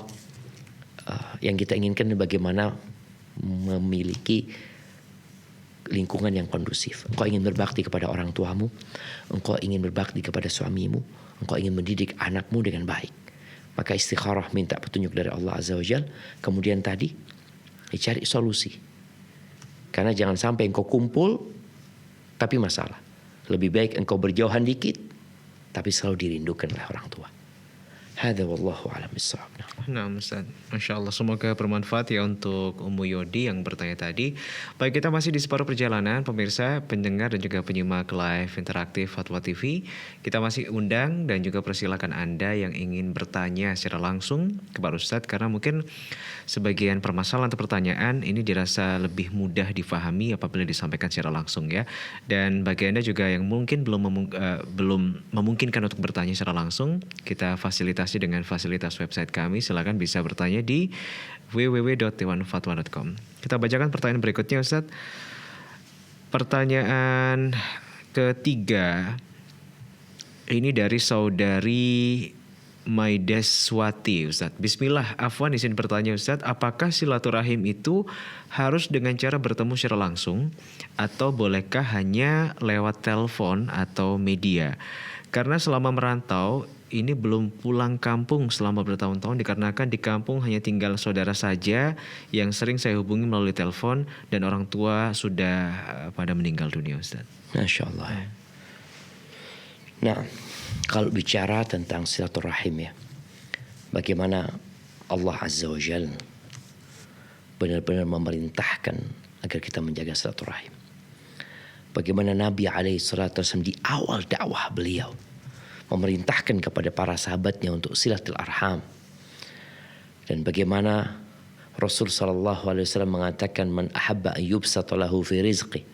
yang kita inginkan bagaimana memiliki lingkungan yang kondusif. Engkau ingin berbakti kepada orang tuamu, engkau ingin berbakti kepada suamimu, engkau ingin mendidik anakmu dengan baik. Maka istikharah, minta petunjuk dari Allah Azza wa Jalla. Kemudian tadi dicari solusi. Karena jangan sampai engkau kumpul tapi masalah. Lebih baik engkau berjauhan dikit tapi selalu dirindukan oleh orang tua. Hadza wallahu a'lam bissawab. Nah, Ustaz, Masya Allah, semoga bermanfaat ya untuk Ummu Yodi yang bertanya tadi. Baik, kita masih di separuh perjalanan, pemirsa, pendengar dan juga penyimak live interaktif Fatwa TV. Kita masih undang dan juga persilakan Anda yang ingin bertanya secara langsung kepada Ustaz, karena mungkin sebagian permasalahan atau pertanyaan ini dirasa lebih mudah difahami apabila disampaikan secara langsung ya. Dan bagi Anda juga yang mungkin belum memungkinkan untuk bertanya secara langsung, kita fasilitasi dengan fasilitas website kami. Silakan bisa bertanya di www.dewanfatwa.com. Kita bacakan pertanyaan berikutnya, Ustaz. Pertanyaan ketiga ini dari saudari Maideswati, Ustaz. Bismillah, afwan izin bertanya, Ustaz, apakah silaturahim itu harus dengan cara bertemu secara langsung atau bolehkah hanya lewat telepon atau media? Karena selama merantau ini belum pulang kampung selama bertahun-tahun dikarenakan di kampung hanya tinggal saudara saja yang sering saya hubungi melalui telepon dan orang tua sudah pada meninggal dunia, Ustaz. Masya Allah. Nah, kalau bicara tentang silaturahim ya, bagaimana Allah Azza wa Jalla benar-benar memerintahkan agar kita menjaga silaturahim. Bagaimana Nabi SAW di awal dakwah beliau memerintahkan kepada para sahabatnya untuk silatul arham. Dan bagaimana Rasul SAW mengatakan man ahabba an yubsata lahu fi rizqi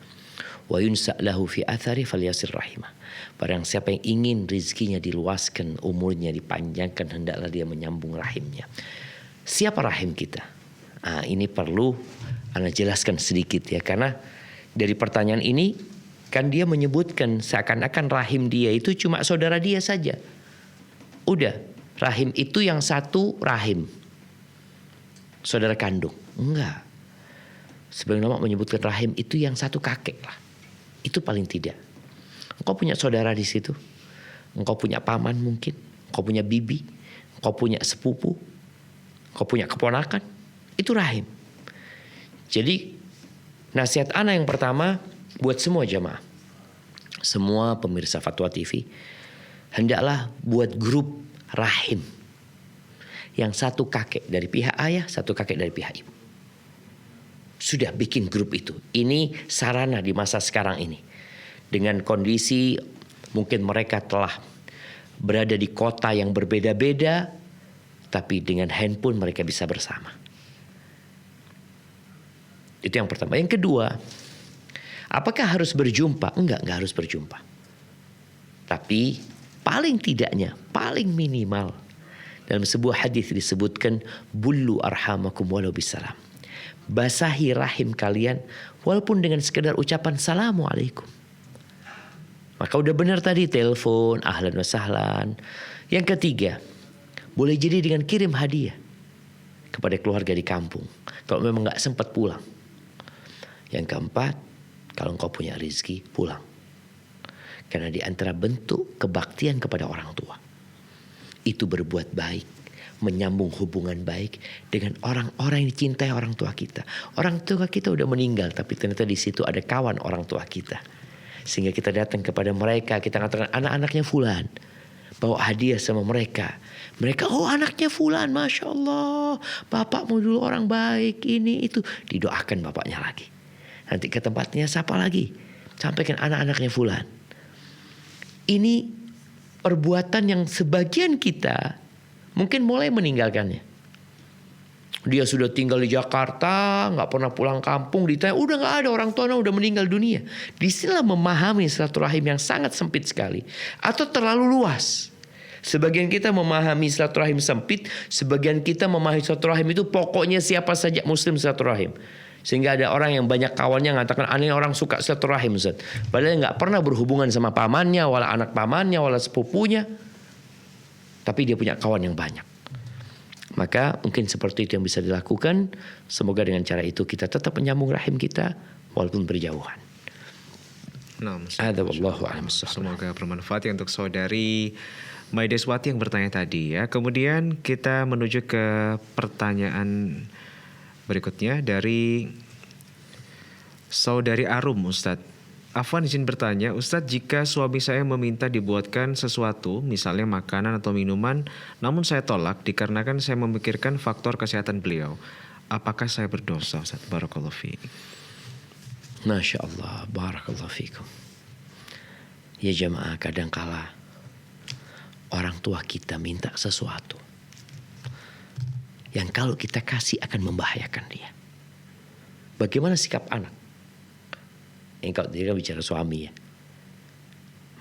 Wa yunsa lahu fi athari falyasir rahimah. Barang siapa yang ingin rizkinya diluaskan, umurnya dipanjangkan, hendaklah dia menyambung rahimnya. Siapa rahim kita? Ini perlu Anda jelaskan sedikit ya, karena dari pertanyaan ini kan dia menyebutkan seakan-akan rahim dia itu cuma saudara dia saja. Udah, rahim itu yang satu rahim, saudara kandung. Enggak. Sebagian ulama menyebutkan rahim itu yang satu kakek lah. Itu paling tidak. Engkau punya saudara di situ. Engkau punya paman mungkin. Engkau punya bibi. Engkau punya sepupu. Engkau punya keponakan. Itu rahim. Jadi nasihat ana yang pertama buat semua jamaah, semua pemirsa Fatwa TV, hendaklah buat grup rahim. Yang satu kakek dari pihak ayah, satu kakek dari pihak ibu. Sudah bikin grup itu. Ini sarana di masa sekarang ini. Dengan kondisi mungkin mereka telah berada di kota yang berbeda-beda, tapi dengan handphone mereka bisa bersama. Itu yang pertama. Yang kedua, apakah harus berjumpa? Enggak harus berjumpa. Tapi paling tidaknya, paling minimal, dalam sebuah hadis disebutkan, bullu arhamakum walau bisalam. Basahi rahim kalian walaupun dengan sekedar ucapan assalamualaikum. Maka udah benar tadi telepon, ahlan wa sahlan. Yang ketiga, boleh jadi dengan kirim hadiah kepada keluarga di kampung kalau memang gak sempat pulang. Yang keempat, kalau engkau punya rezeki, pulang. Karena di antara bentuk kebaktian kepada orang tua, itu berbuat baik, menyambung hubungan baik dengan orang-orang yang dicintai orang tua kita. Orang tua kita udah meninggal, tapi ternyata di situ ada kawan orang tua kita. Sehingga kita datang kepada mereka, kita katakan anak-anaknya fulan, bawa hadiah sama mereka. Mereka, oh anaknya fulan, Masya Allah, bapakmu dulu orang baik, ini itu. Didoakan bapaknya lagi. Nanti ke tempatnya siapa lagi? Sampaikan anak-anaknya fulan. Ini perbuatan yang sebagian kita mungkin mulai meninggalkannya. Dia sudah tinggal di Jakarta, gak pernah pulang kampung, ditanya udah gak ada, orang tuanya udah meninggal dunia. Disinilah memahami silaturahim yang sangat sempit sekali, atau terlalu luas. Sebagian kita memahami silaturahim sempit, sebagian kita memahami silaturahim itu pokoknya siapa saja muslim silaturahim. Sehingga ada orang yang banyak kawannya mengatakan aneh orang suka silaturahim Ustaz. Padahal gak pernah berhubungan sama pamannya, wala anak pamannya, wala sepupunya. Tapi dia punya kawan yang banyak. Maka mungkin seperti itu yang bisa dilakukan. Semoga dengan cara itu kita tetap menyambung rahim kita walaupun berjauhan. Semoga bermanfaat ya untuk saudari Maideswati yang bertanya tadi ya. Kemudian kita menuju ke pertanyaan berikutnya dari saudari Arum, Ustadz. Afwan izin bertanya, Ustadz, jika suami saya meminta dibuatkan sesuatu, misalnya makanan atau minuman, namun saya tolak dikarenakan saya memikirkan faktor kesehatan beliau, apakah saya berdosa, Ustadz? Barakallahu fiik. Masya Allah, barakallahu fiikum. Ya jamaah, kadangkala orang tua kita minta sesuatu yang kalau kita kasih akan membahayakan dia. Bagaimana sikap anak? Yang kalau dia bicara suami ya,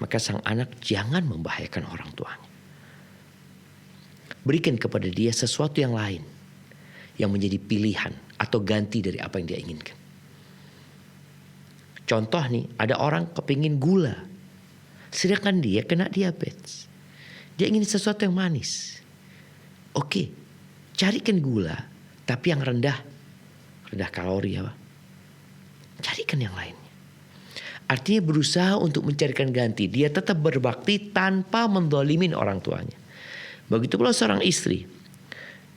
maka sang anak jangan membahayakan orang tuanya. Berikan kepada dia sesuatu yang lain yang menjadi pilihan atau ganti dari apa yang dia inginkan. Contoh nih, ada orang kepingin gula, sedangkan dia kena diabetes. Dia ingin sesuatu yang manis. Oke, carikan gula, tapi yang rendah kalori apa? Carikan yang lainnya. Artinya berusaha untuk mencarikan ganti. Dia tetap berbakti tanpa mendolimin orang tuanya. Begitu pula seorang istri.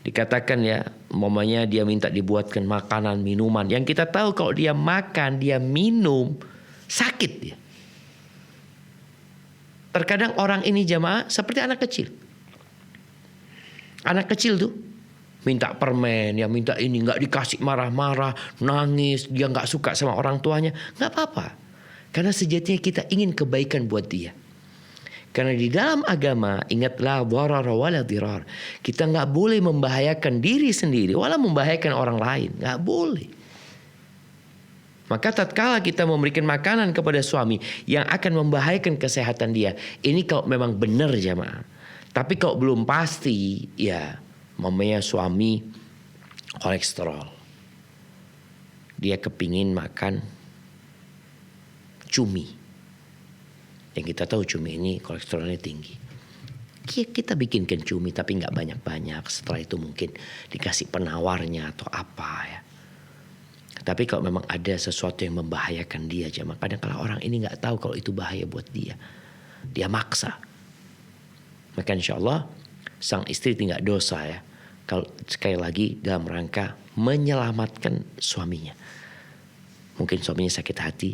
Dikatakan ya, mamanya dia minta dibuatkan makanan, minuman. Yang kita tahu kalau dia makan, dia minum, sakit dia. Terkadang orang ini jamaah seperti anak kecil. Anak kecil tuh minta permen, ya minta ini, gak dikasih marah-marah, nangis, dia gak suka sama orang tuanya. Gak apa-apa. Karena sejatinya kita ingin kebaikan buat dia. Karena di dalam agama, ingatlah dharara wala dirar. Kita gak boleh membahayakan diri sendiri, wala membahayakan orang lain. Gak boleh. Maka tatkala kita memberikan makanan kepada suami yang akan membahayakan kesehatan dia, ini kalau memang benar jamaah. Tapi kalau belum pasti, ya mamanya suami kolesterol, dia kepingin makan cumi. Yang kita tahu cumi ini kolesterolnya tinggi. Kita bikinkan cumi tapi nggak banyak-banyak. Setelah itu mungkin dikasih penawarnya atau apa ya. Tapi kalau memang ada sesuatu yang membahayakan dia, jamaah, kadang-kadang orang ini nggak tahu kalau itu bahaya buat dia. Dia maksa. Maka insya Allah sang istri tidak dosa ya. Kalau sekali lagi dalam rangka menyelamatkan suaminya. Mungkin suaminya sakit hati,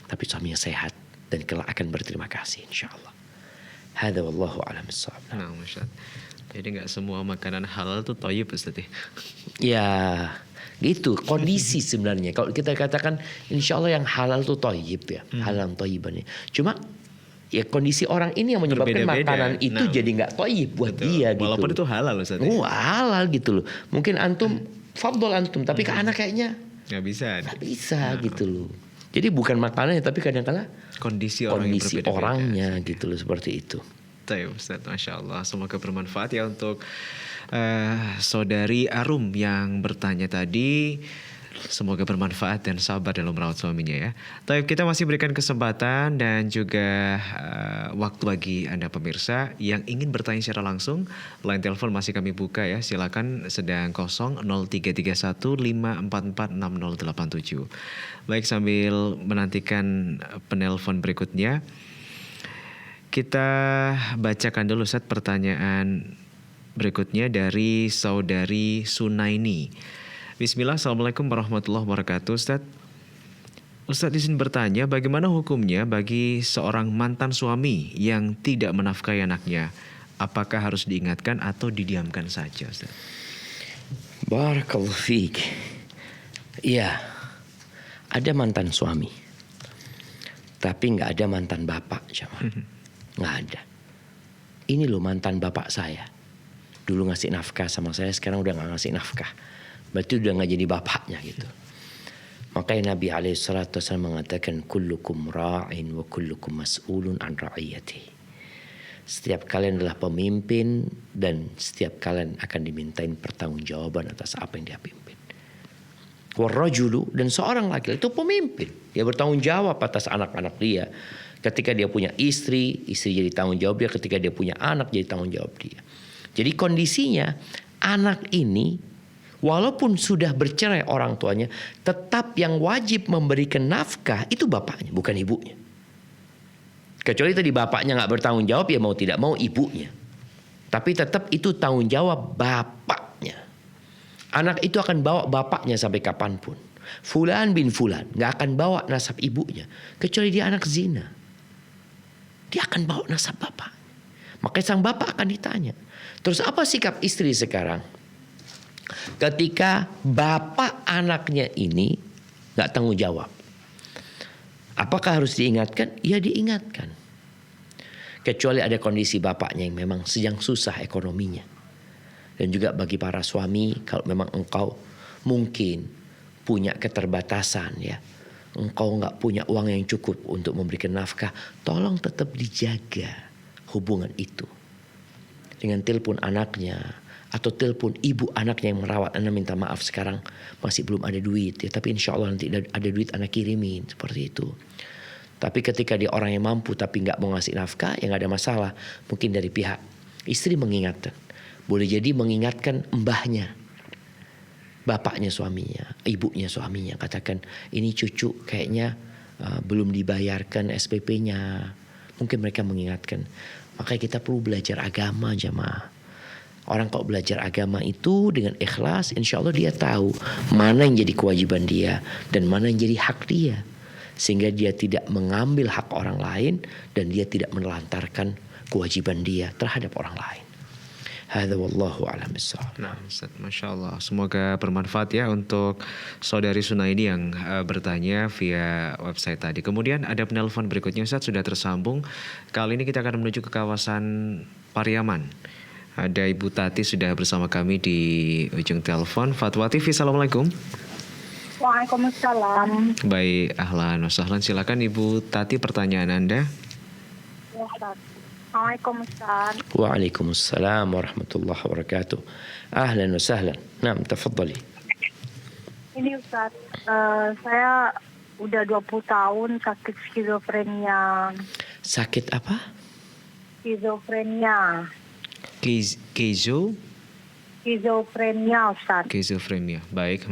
tapi suaminya sehat dan kelak akan berterima kasih insya Allah. Hadza wallahu a'lam bissawab. Nah, Ustaz. Jadi nggak semua makanan halal tuh thayyib Ustaz ya. Ya, gitu kondisi sebenarnya. Kalau kita katakan insya Allah yang halal tuh thayyib ya, halal thayyiban ya. Cuma ya kondisi orang ini yang menyebabkan Berbeda-beda. makanan itu jadi nggak thayyib buat Betul. dia gitu. Walaupun itu halal Ustaz. Ya? Oh, halal gitu loh. Mungkin antum fadol antum, tapi ke anak kayaknya Nggak bisa. nggak bisa gitu loh. Jadi bukan makanannya tapi kadang-kala Kondisi orang yang kondisi berbeda-beda. orangnya gitu loh, seperti itu. Baik Ustaz, Masya Allah. Semoga bermanfaat ya untuk saudari Arum yang bertanya tadi. Semoga bermanfaat dan sabar dalam merawat suaminya ya. Taib, kita masih berikan kesempatan dan juga waktu bagi Anda pemirsa yang ingin bertanya secara langsung. Line telepon masih kami buka ya. Silakan, sedang kosong 0331 544 6087. Baik, sambil menantikan penelpon berikutnya, kita bacakan dulu Ustaz pertanyaan berikutnya dari saudari Sunaini. Bismillah, Assalamualaikum warahmatullahi wabarakatuh. Ustaz izin bertanya, bagaimana hukumnya bagi seorang mantan suami yang tidak menafkahi anaknya? Apakah harus diingatkan atau didiamkan saja Ustaz? Barakallahu fiik. Iya, ada mantan suami, tapi nggak ada mantan bapak, jamaah. Nggak ada. Ini loh mantan bapak saya. Dulu ngasih nafkah sama saya, sekarang udah nggak ngasih nafkah. Berarti udah nggak jadi bapaknya gitu. Makanya Nabi SAW mengatakan kullukum ra'in wa kullukum mas'ulun an ra'iyati. Setiap kalian adalah pemimpin dan setiap kalian akan dimintain pertanggungjawaban atas apa yang dia pimpin. Warrajulu, dan seorang laki-laki itu pemimpin. Dia bertanggung jawab atas anak-anak dia. Ketika dia punya istri jadi tanggung jawab dia. Ketika dia punya anak, jadi tanggung jawab dia. Jadi kondisinya anak ini walaupun sudah bercerai orang tuanya, tetap yang wajib memberikan nafkah itu bapaknya, bukan ibunya. Kecuali tadi bapaknya nggak bertanggung jawab, ya mau tidak mau ibunya. Tapi tetap itu tanggung jawab bapaknya. Anak itu akan bawa bapaknya sampai kapanpun. Fulan bin Fulan nggak akan bawa nasab ibunya, kecuali dia anak zina. Dia akan bawa nasab bapak. Makanya sang bapak akan ditanya. Terus apa sikap istri sekarang? Ketika bapak anaknya ini gak tanggung jawab, apakah harus diingatkan? Ya diingatkan. Kecuali ada kondisi bapaknya yang memang sedang susah ekonominya. Dan juga bagi para suami, kalau memang engkau mungkin punya keterbatasan ya, engkau gak punya uang yang cukup untuk memberikan nafkah, tolong tetap dijaga hubungan itu. Dengan telepon anaknya, atau telepon ibu anaknya yang merawat. Anda minta maaf sekarang masih belum ada duit ya, tapi insya Allah nanti ada duit anak kirimin, seperti itu. Tapi ketika dia orang yang mampu tapi nggak mau ngasih nafkah, ya nggak ada masalah. Mungkin dari pihak istri mengingatkan, boleh jadi mengingatkan mbahnya, bapaknya suaminya, ibunya suaminya, katakan ini cucu kayaknya belum dibayarkan SPP-nya. Mungkin mereka mengingatkan. Makanya kita perlu belajar agama, jamaah. Orang kalau belajar agama itu dengan ikhlas, insya Allah dia tahu mana yang jadi kewajiban dia dan mana yang jadi hak dia. Sehingga dia tidak mengambil hak orang lain dan dia tidak menelantarkan kewajiban dia terhadap orang lain. Hadza wallahu a'lam bissawab. Nah, Ustaz, Masya Allah. Semoga bermanfaat ya untuk saudari Sunaini yang bertanya via website tadi. Kemudian ada penelpon berikutnya Ustaz, sudah tersambung. Kali ini kita akan menuju ke kawasan Pariaman. Ada Ibu Tati sudah bersama kami di ujung telepon. Fatwa TV, Assalamualaikum. Waalaikumsalam. Baik, ahlan wa sahlan. Silakan Ibu Tati pertanyaan Anda. Ya, Ustaz. Assalamualaikum Ustaz. Waalaikumsalam warahmatullahi wabarakatuh. Ahlan wa sahlan. Naam, tafadhali. Ini Ustaz, saya udah 20 tahun sakit skizofrenia. Sakit apa? Skizofrenia. Skizofrenia Ustaz. Skizofrenia. Baik.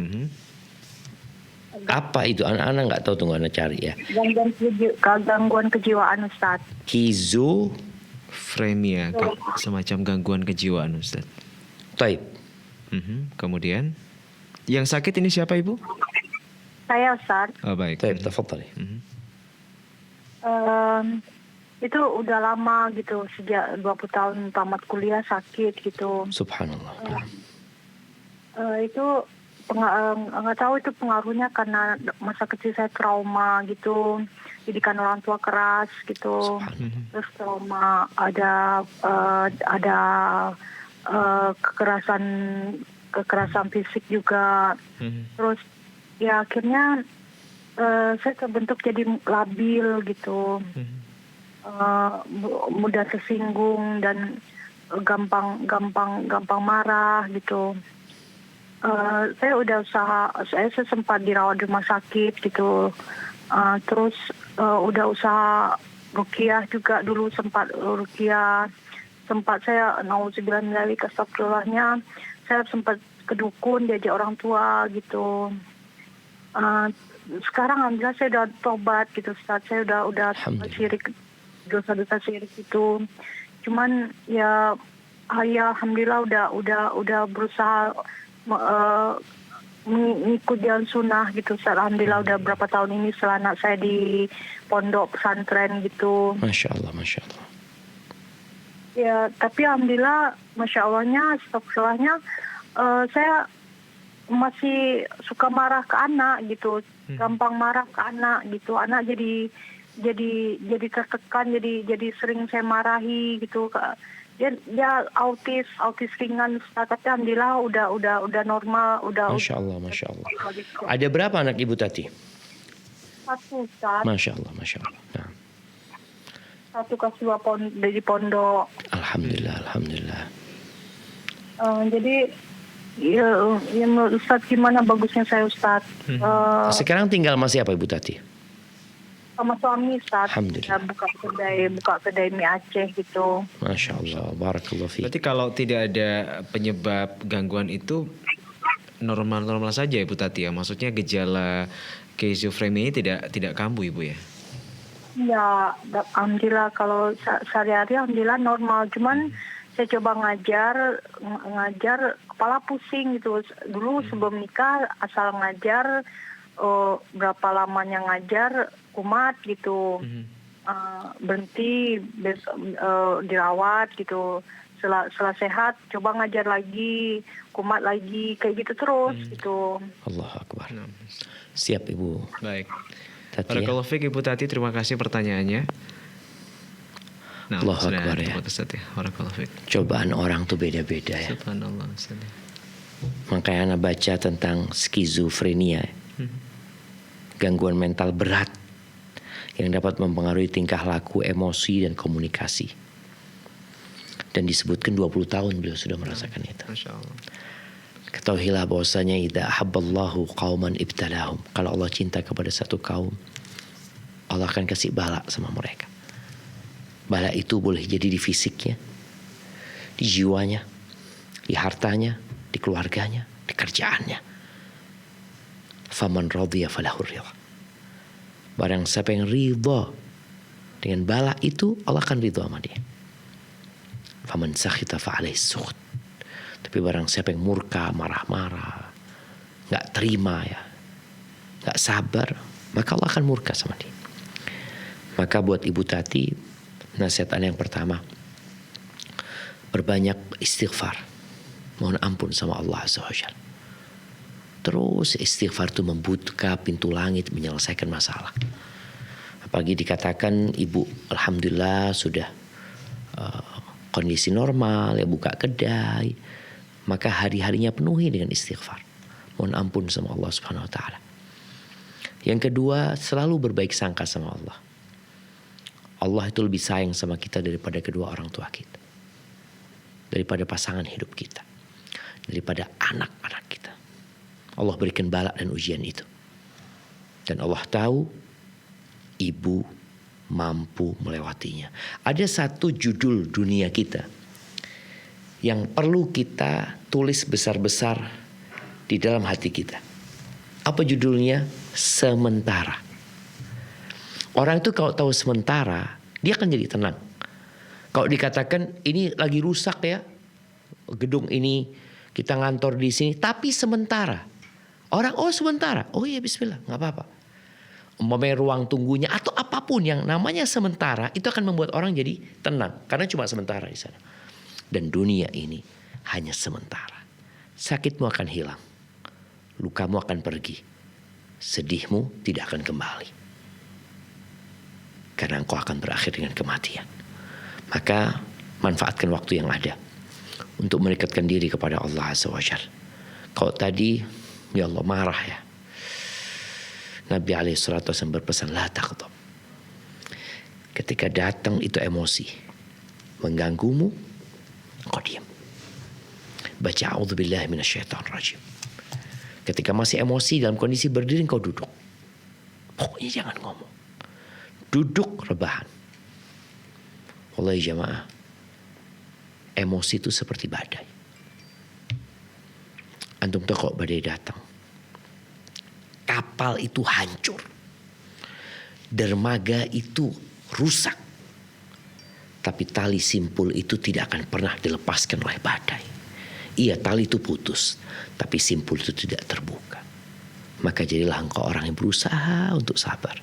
Apa itu? Anak-anak nggak tahu, tunggu anak cari ya. Gangguan kejiwaan Ustaz. Fremia, semacam gangguan kejiwaan Ustaz. Taib. Kemudian yang sakit ini siapa Ibu? Saya Ustaz. Oh, baik. Taib, tafadhali. Itu udah lama gitu, sejak 20 tahun tamat kuliah sakit gitu. Subhanallah. Itu nggak tahu itu pengaruhnya karena masa kecil saya trauma gitu, didikan orang tua keras gitu, terus trauma ada kekerasan fisik juga, terus ya akhirnya saya terbentuk jadi labil gitu, mudah tersinggung dan gampang marah gitu. Saya udah saya sempat dirawat di rumah sakit gitu, terus udah usaha ruqyah juga dulu, sempat saya nauzubillah min dzalik, astagfirullahnya, saya sempat ke dukun diajak orang tua gitu. Sekarang alhamdulillah saya udah tobat gitu Ustaz, saya udah syirik, dosa-dosa syirik itu. Cuman ya alhamdulillah udah berusaha mengikut jalan sunnah gitu. Alhamdulillah udah berapa tahun ini setelah anak saya di pondok pesantren gitu. Masya Allah, Masya Allah. Ya, tapi alhamdulillah, Masya Allahnya, astagfirullahnya, saya masih suka marah ke anak gitu, gampang marah ke anak gitu. Anak jadi tertekan, jadi sering saya marahi gitu. Dia autis ringan, tapi alhamdulillah udah normal, udah. Masya Allah, Masya Allah. Ada berapa anak Ibu Tati? Satu Ustaz. Masya Allah, Masya Allah. Nah. Satu kelas 2 di pondok. Alhamdulillah, alhamdulillah. Jadi ya menurut Ustaz gimana bagusnya saya Ustaz? Sekarang tinggal masih apa Ibu Tati? Sama suami Ustaz. Alhamdulillah. Buka kedai mie Aceh gitu. Masya Allah, barakallahu fiik. Berarti kalau tidak ada penyebab gangguan itu normal-normal saja Ibu Tati ya? Maksudnya gejala skizofrenia ini tidak kambuh Ibu ya? Ya, alhamdulillah kalau sehari-hari alhamdulillah normal. Cuman saya coba ngajar kepala pusing gitu. Dulu sebelum nikah asal ngajar, berapa lamanya ngajar kumat gitu. Berhenti dirawat gitu. Setelah sehat coba ngajar lagi, kumat lagi, kayak gitu terus gitu. Allahu Akbar. Siap Ibu. Baik. Tati, Barakallahu fiik Ibu Tati, terima kasih pertanyaannya. Nah, Allahu Akbar ya. Barakallahu fiik. Cobaan orang tuh beda-beda ya. Subhanallah. Makanya Anda baca tentang skizofrenia, gangguan mental berat yang dapat mempengaruhi tingkah laku, emosi, dan komunikasi. Dan disebutkan 20 tahun beliau sudah merasakan itu. Masya Allah. Ketahuilah bahwasanya idza ahabballahu qauman ibtalahum. Kalau Allah cinta kepada satu kaum, Allah akan kasih bala sama mereka. Bala itu boleh jadi di fisiknya, di jiwanya, di hartanya, di keluarganya, di kerjaannya. Faman radhiya falahu ridha. Barang siapa yang ridha dengan bala itu, Allah akan ridha sama dia. Faman sakhita fa alaihi sukhut. Tapi barang siapa yang murka, marah-marah, gak terima ya, gak sabar, maka Allah akan murka sama dia. Maka buat Ibu Tati, nasihat yang pertama, berbanyak istighfar, mohon ampun sama Allah Azza wa Jalla. Terus istighfar itu membuka pintu langit menyelesaikan masalah. Apalagi dikatakan Ibu alhamdulillah sudah kondisi normal, ya buka kedai, maka hari-harinya penuhi dengan istighfar. Mohon ampun sama Allah Subhanahu wa taala. Yang kedua, selalu berbaik sangka sama Allah. Allah itu lebih sayang sama kita daripada kedua orang tua kita. Daripada pasangan hidup kita. Daripada anak-anak kita. Allah berikan bala dan ujian itu. Dan Allah tahu ibu mampu melewatinya. Ada satu judul dunia kita yang perlu kita tulis besar-besar di dalam hati kita. Apa judulnya? Sementara. Orang itu kalau tahu sementara, dia akan jadi tenang. Kalau dikatakan ini lagi rusak ya, gedung ini kita ngantor di sini, tapi sementara. Orang, oh sementara, oh iya bismillah, nggak apa-apa. Umpamanya ruang tunggunya atau apapun yang namanya sementara, itu akan membuat orang jadi tenang. Karena cuma sementara di sana. Dan dunia ini hanya sementara. Sakitmu akan hilang. Lukamu akan pergi. Sedihmu tidak akan kembali. Karena engkau akan berakhir dengan kematian. Maka manfaatkan waktu yang ada untuk mendekatkan diri kepada Allah Azza wa Jalla. Kalau tadi ya Allah marah ya. Nabi SAW berpesan la taghdab. Ketika datang itu emosi mengganggumu, engkau diam. Baca a'udzubillahi minasyaitonirrajim. Ketika masih emosi dalam kondisi berdiri, engkau duduk. Pokoknya jangan ngomong. Duduk rebahan. Wallahi jamaah, emosi itu seperti badai. Antum tahu kalau badai datang, kapal itu hancur, dermaga itu rusak, tapi tali simpul itu tidak akan pernah dilepaskan oleh badai. Iya, tali itu putus, tapi simpul itu tidak terbuka. Maka jadilah engkau orang yang berusaha untuk sabar.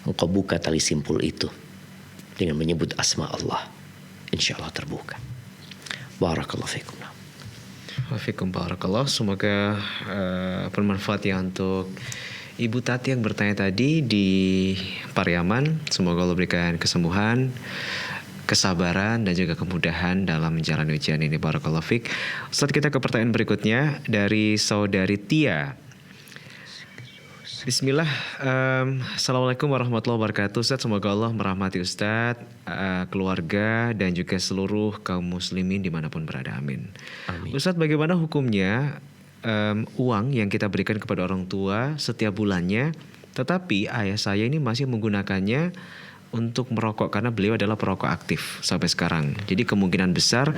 Engkau buka tali simpul itu dengan menyebut asma Allah, insya Allah terbuka. Barakallahu fikum. Wafikum barakallah. Semoga bermanfaat ya untuk Ibu Tati yang bertanya tadi di Pariaman. Semoga Allah berikan kesembuhan, kesabaran dan juga kemudahan dalam menjalani ujian ini. Barakallahu fik. Ustaz, kita ke pertanyaan berikutnya dari saudari Tia. Bismillah. Assalamualaikum warahmatullahi wabarakatuh. Ustaz, semoga Allah merahmati Ustaz, keluarga dan juga seluruh kaum muslimin dimanapun berada. Amin. Amin. Ustaz, bagaimana hukumnya uang yang kita berikan kepada orang tua setiap bulannya, tetapi ayah saya ini masih menggunakannya untuk merokok karena beliau adalah perokok aktif sampai sekarang. Jadi kemungkinan besar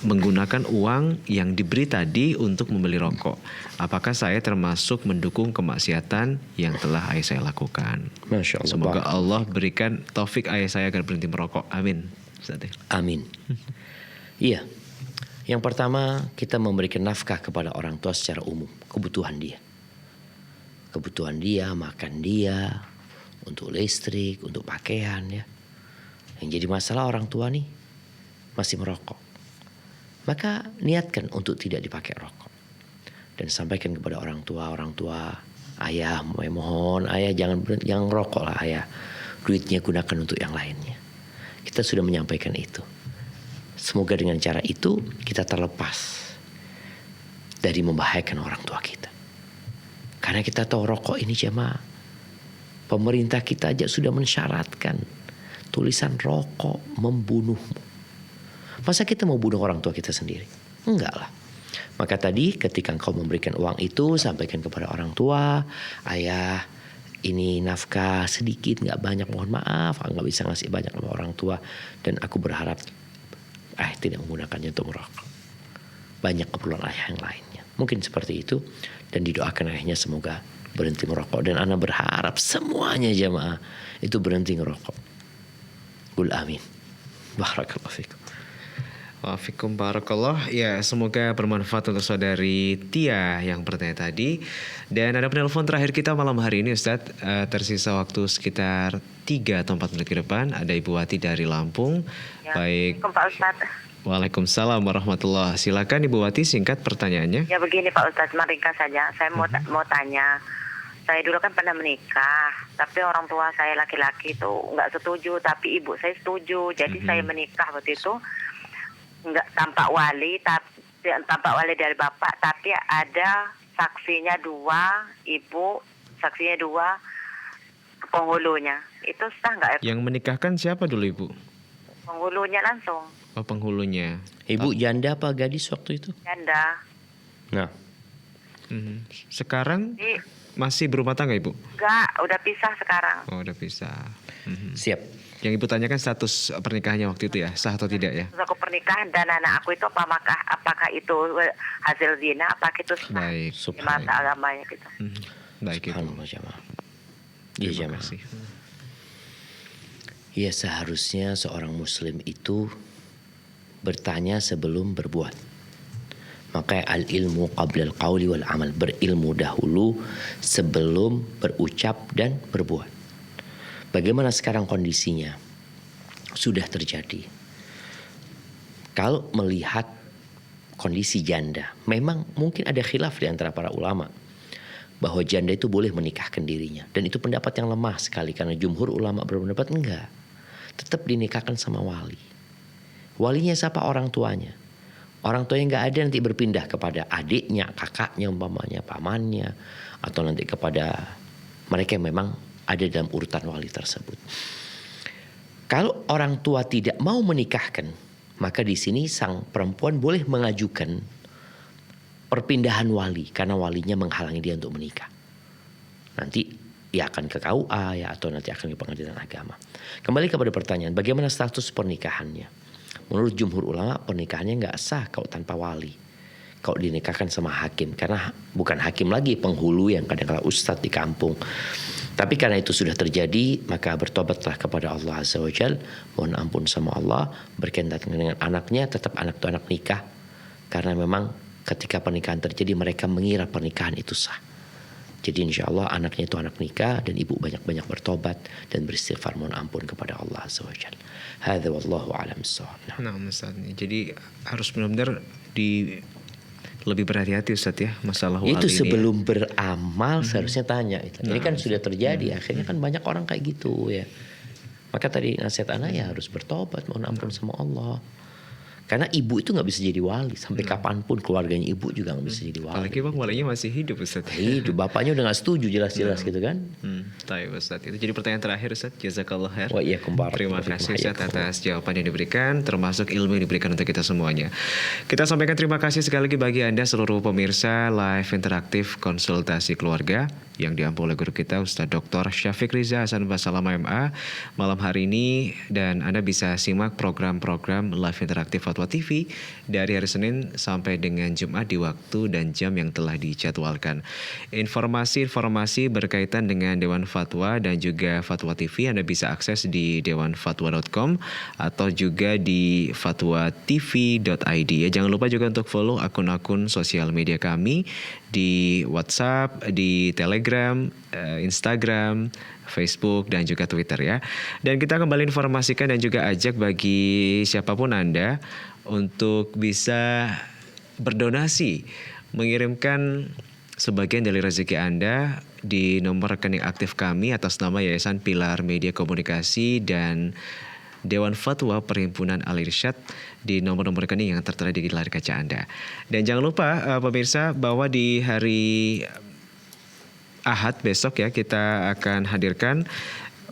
menggunakan uang yang diberi tadi untuk membeli rokok. Apakah saya termasuk mendukung kemaksiatan yang telah ayah saya lakukan? Masya Allah. Semoga Allah berikan taufik ayah saya agar berhenti merokok. Amin. Amin. Iya. Yang pertama, kita memberikan nafkah kepada orang tua secara umum, kebutuhan dia. Kebutuhan dia, makan dia, untuk listrik, untuk pakaian ya. Yang jadi masalah orang tua nih masih merokok. Maka niatkan untuk tidak dipakai rokok. Dan sampaikan kepada orang tua, ayah mohon ayah jangan rokok lah ayah. Duitnya gunakan untuk yang lainnya. Kita sudah menyampaikan itu. Semoga dengan cara itu kita terlepas dari membahayakan orang tua kita. Karena kita tahu rokok ini jemaah, pemerintah kita aja sudah mensyaratkan tulisan rokok membunuhmu. Masa kita mau bunuh orang tua kita sendiri? Enggak lah. Maka tadi ketika engkau memberikan uang itu, sampaikan kepada orang tua, ayah ini nafkah sedikit, gak banyak, mohon maaf, gak bisa ngasih banyak sama orang tua. Dan aku berharap ayah tidak menggunakannya untuk merokok. Banyak keperluan ayah yang lainnya. Mungkin seperti itu. Dan didoakan ayahnya semoga berhenti merokok. Dan ana berharap semuanya jamaah itu berhenti ngerokok. Qul amin. Barakallahu fikum. Wafikum barakallah. Ya, semoga bermanfaat untuk saudari Tia yang bertanya tadi. Dan ada penelpon terakhir kita malam hari ini Ustadz. Tersisa waktu sekitar 3 atau 4 menit ke depan. Ada Ibu Wati dari Lampung. Ya, Baik. Pak Ustadz. Waalaikumsalam warahmatullahi. Silakan Ibu Wati, singkat pertanyaannya. Ya begini Pak Ustadz, meringkas saja. Saya mau tanya. Saya dulu kan pernah menikah, tapi orang tua saya laki-laki itu nggak setuju, tapi ibu saya setuju. Jadi saya menikah waktu itu nggak tanpa wali dari bapak, tapi ada saksinya 2, ibu saksinya 2, penghulunya. Itu sah nggak? Yang menikahkan siapa dulu Ibu? Penghulunya langsung. Oh, penghulunya. Ibu janda apa gadis waktu itu? Janda. Nah, Sekarang Jadi masih berumah tangga Ibu? enggak, udah pisah sekarang. Oh, udah pisah. siap. Yang Ibu tanyakan status pernikahannya waktu itu ya, sah atau tidak ya? Terus aku pernikahan dan anak aku itu apakah itu hasil zina, apakah itu sah Baik. di mata agamanya gitu. Baik Ibu. Subhanallah jamaah. Iya Terima jamaah. kasih. Ya seharusnya seorang muslim itu bertanya sebelum berbuat. Maka al-ilmu qabla al-qawli wal amal. Berilmu dahulu sebelum berucap dan berbuat. Bagaimana sekarang kondisinya? Sudah terjadi. Kalau melihat kondisi janda, memang mungkin ada khilaf di antara para ulama bahwa janda itu boleh menikahkan dirinya. Dan itu pendapat yang lemah sekali karena jumhur ulama berpendapat enggak. Tetap dinikahkan sama wali. Walinya siapa? Orang tuanya. Orang tuanya nggak ada, nanti berpindah kepada adiknya, kakaknya, umpamanya, pamannya, atau nanti kepada mereka yang memang ada dalam urutan wali tersebut. Kalau orang tua tidak mau menikahkan, maka di sini sang perempuan boleh mengajukan perpindahan wali karena walinya menghalangi dia untuk menikah. Nanti ya akan ke KUA ya, atau nanti akan ke pengadilan agama. Kembali kepada pertanyaan, bagaimana status pernikahannya? Menurut jumhur ulama pernikahannya nggak sah kalau tanpa wali. Kalau dinikahkan sama hakim, karena bukan hakim lagi, penghulu yang kadang-kadang ustadz di kampung. Tapi karena itu sudah terjadi, maka bertobatlah kepada Allah Azza wa Jal, mohon ampun sama Allah, berkaitan dengan anaknya, tetap anak itu anak nikah. Karena memang ketika pernikahan terjadi mereka mengira pernikahan itu sah. Jadi insya Allah anaknya itu anak nikah dan ibu banyak-banyak bertobat dan beristighfar mohon ampun kepada Allah Azza wa Jalla. Hadza wallahu a'lam bissawab. Nah, Ustaz, jadi harus benar-benar lebih berhati-hati Ustaz ya masalah wali itu ini. sebelum beramal seharusnya tanya itu. Ini kan sudah terjadi, akhirnya kan banyak orang kayak gitu ya. Maka tadi nasihat anak ya harus bertobat mohon ampun sama Allah. Karena ibu itu nggak bisa jadi wali sampai kapanpun, keluarganya ibu juga nggak bisa jadi wali. Apalagi Bang walinya masih hidup Ustaz. Hidup, bapaknya udah nggak setuju jelas-jelas gitu kan. Baik Ustaz. Itu jadi pertanyaan terakhir Ustaz. Jazakallah khair. Wa iyyakum Terima barakallahu kasih fikum, Ustaz atas jawaban yang diberikan, termasuk ilmu yang diberikan untuk kita semuanya. Kita sampaikan terima kasih sekali lagi bagi Anda seluruh pemirsa live interaktif konsultasi keluarga yang diampu oleh guru kita Ustaz Dr. Syafiq Riza Hasan Basalamah MA malam hari ini, dan Anda bisa simak program-program live interaktif Fatwa TV dari hari Senin sampai dengan Jumat di waktu dan jam yang telah dijadwalkan. Informasi-informasi berkaitan dengan Dewan Fatwa dan juga Fatwa TV Anda bisa akses di dewanfatwa.com atau juga di fatwatv.id ya. Jangan lupa juga untuk follow akun-akun sosial media kami di WhatsApp, di Telegram, Instagram, Facebook, dan juga Twitter ya. Dan kita kembali informasikan dan juga ajak bagi siapapun Anda untuk bisa berdonasi, mengirimkan sebagian dari rezeki Anda di nomor rekening aktif kami atas nama Yayasan Pilar Media Komunikasi dan Dewan Fatwa Perhimpunan Al-Irsyad di nomor-nomor rekening yang tertera di layar kaca Anda. Dan jangan lupa pemirsa bahwa di hari Ahad besok ya kita akan hadirkan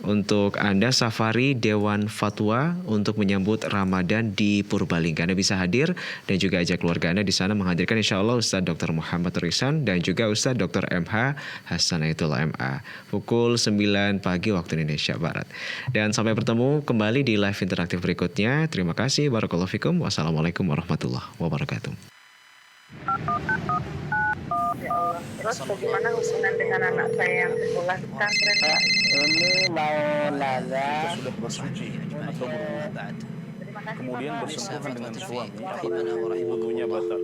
untuk Anda safari Dewan Fatwa untuk menyambut Ramadan di Purbalingga. Anda bisa hadir dan juga ajak keluarga Anda di sana menghadirkan insya Allah Ustaz Dr. Muhammad Risan dan juga Ustaz Dr. MH Hasanayatullah MA pukul 9 pagi waktu Indonesia Barat. Dan sampai bertemu kembali di live interaktif berikutnya. Terima kasih. Barakallahu fikum. Wassalamualaikum warahmatullahi wabarakatuh. Ya Allah. Terus bagaimana hubungan dengan anak saya yang sekolah di pesantren? Ini mau nanya. Sudah bersuci atau berwudu, Terima kasih kemudian Bapak. bersentuhan dengan suami, Rahimana wa rahimakumullah. wudunya batal.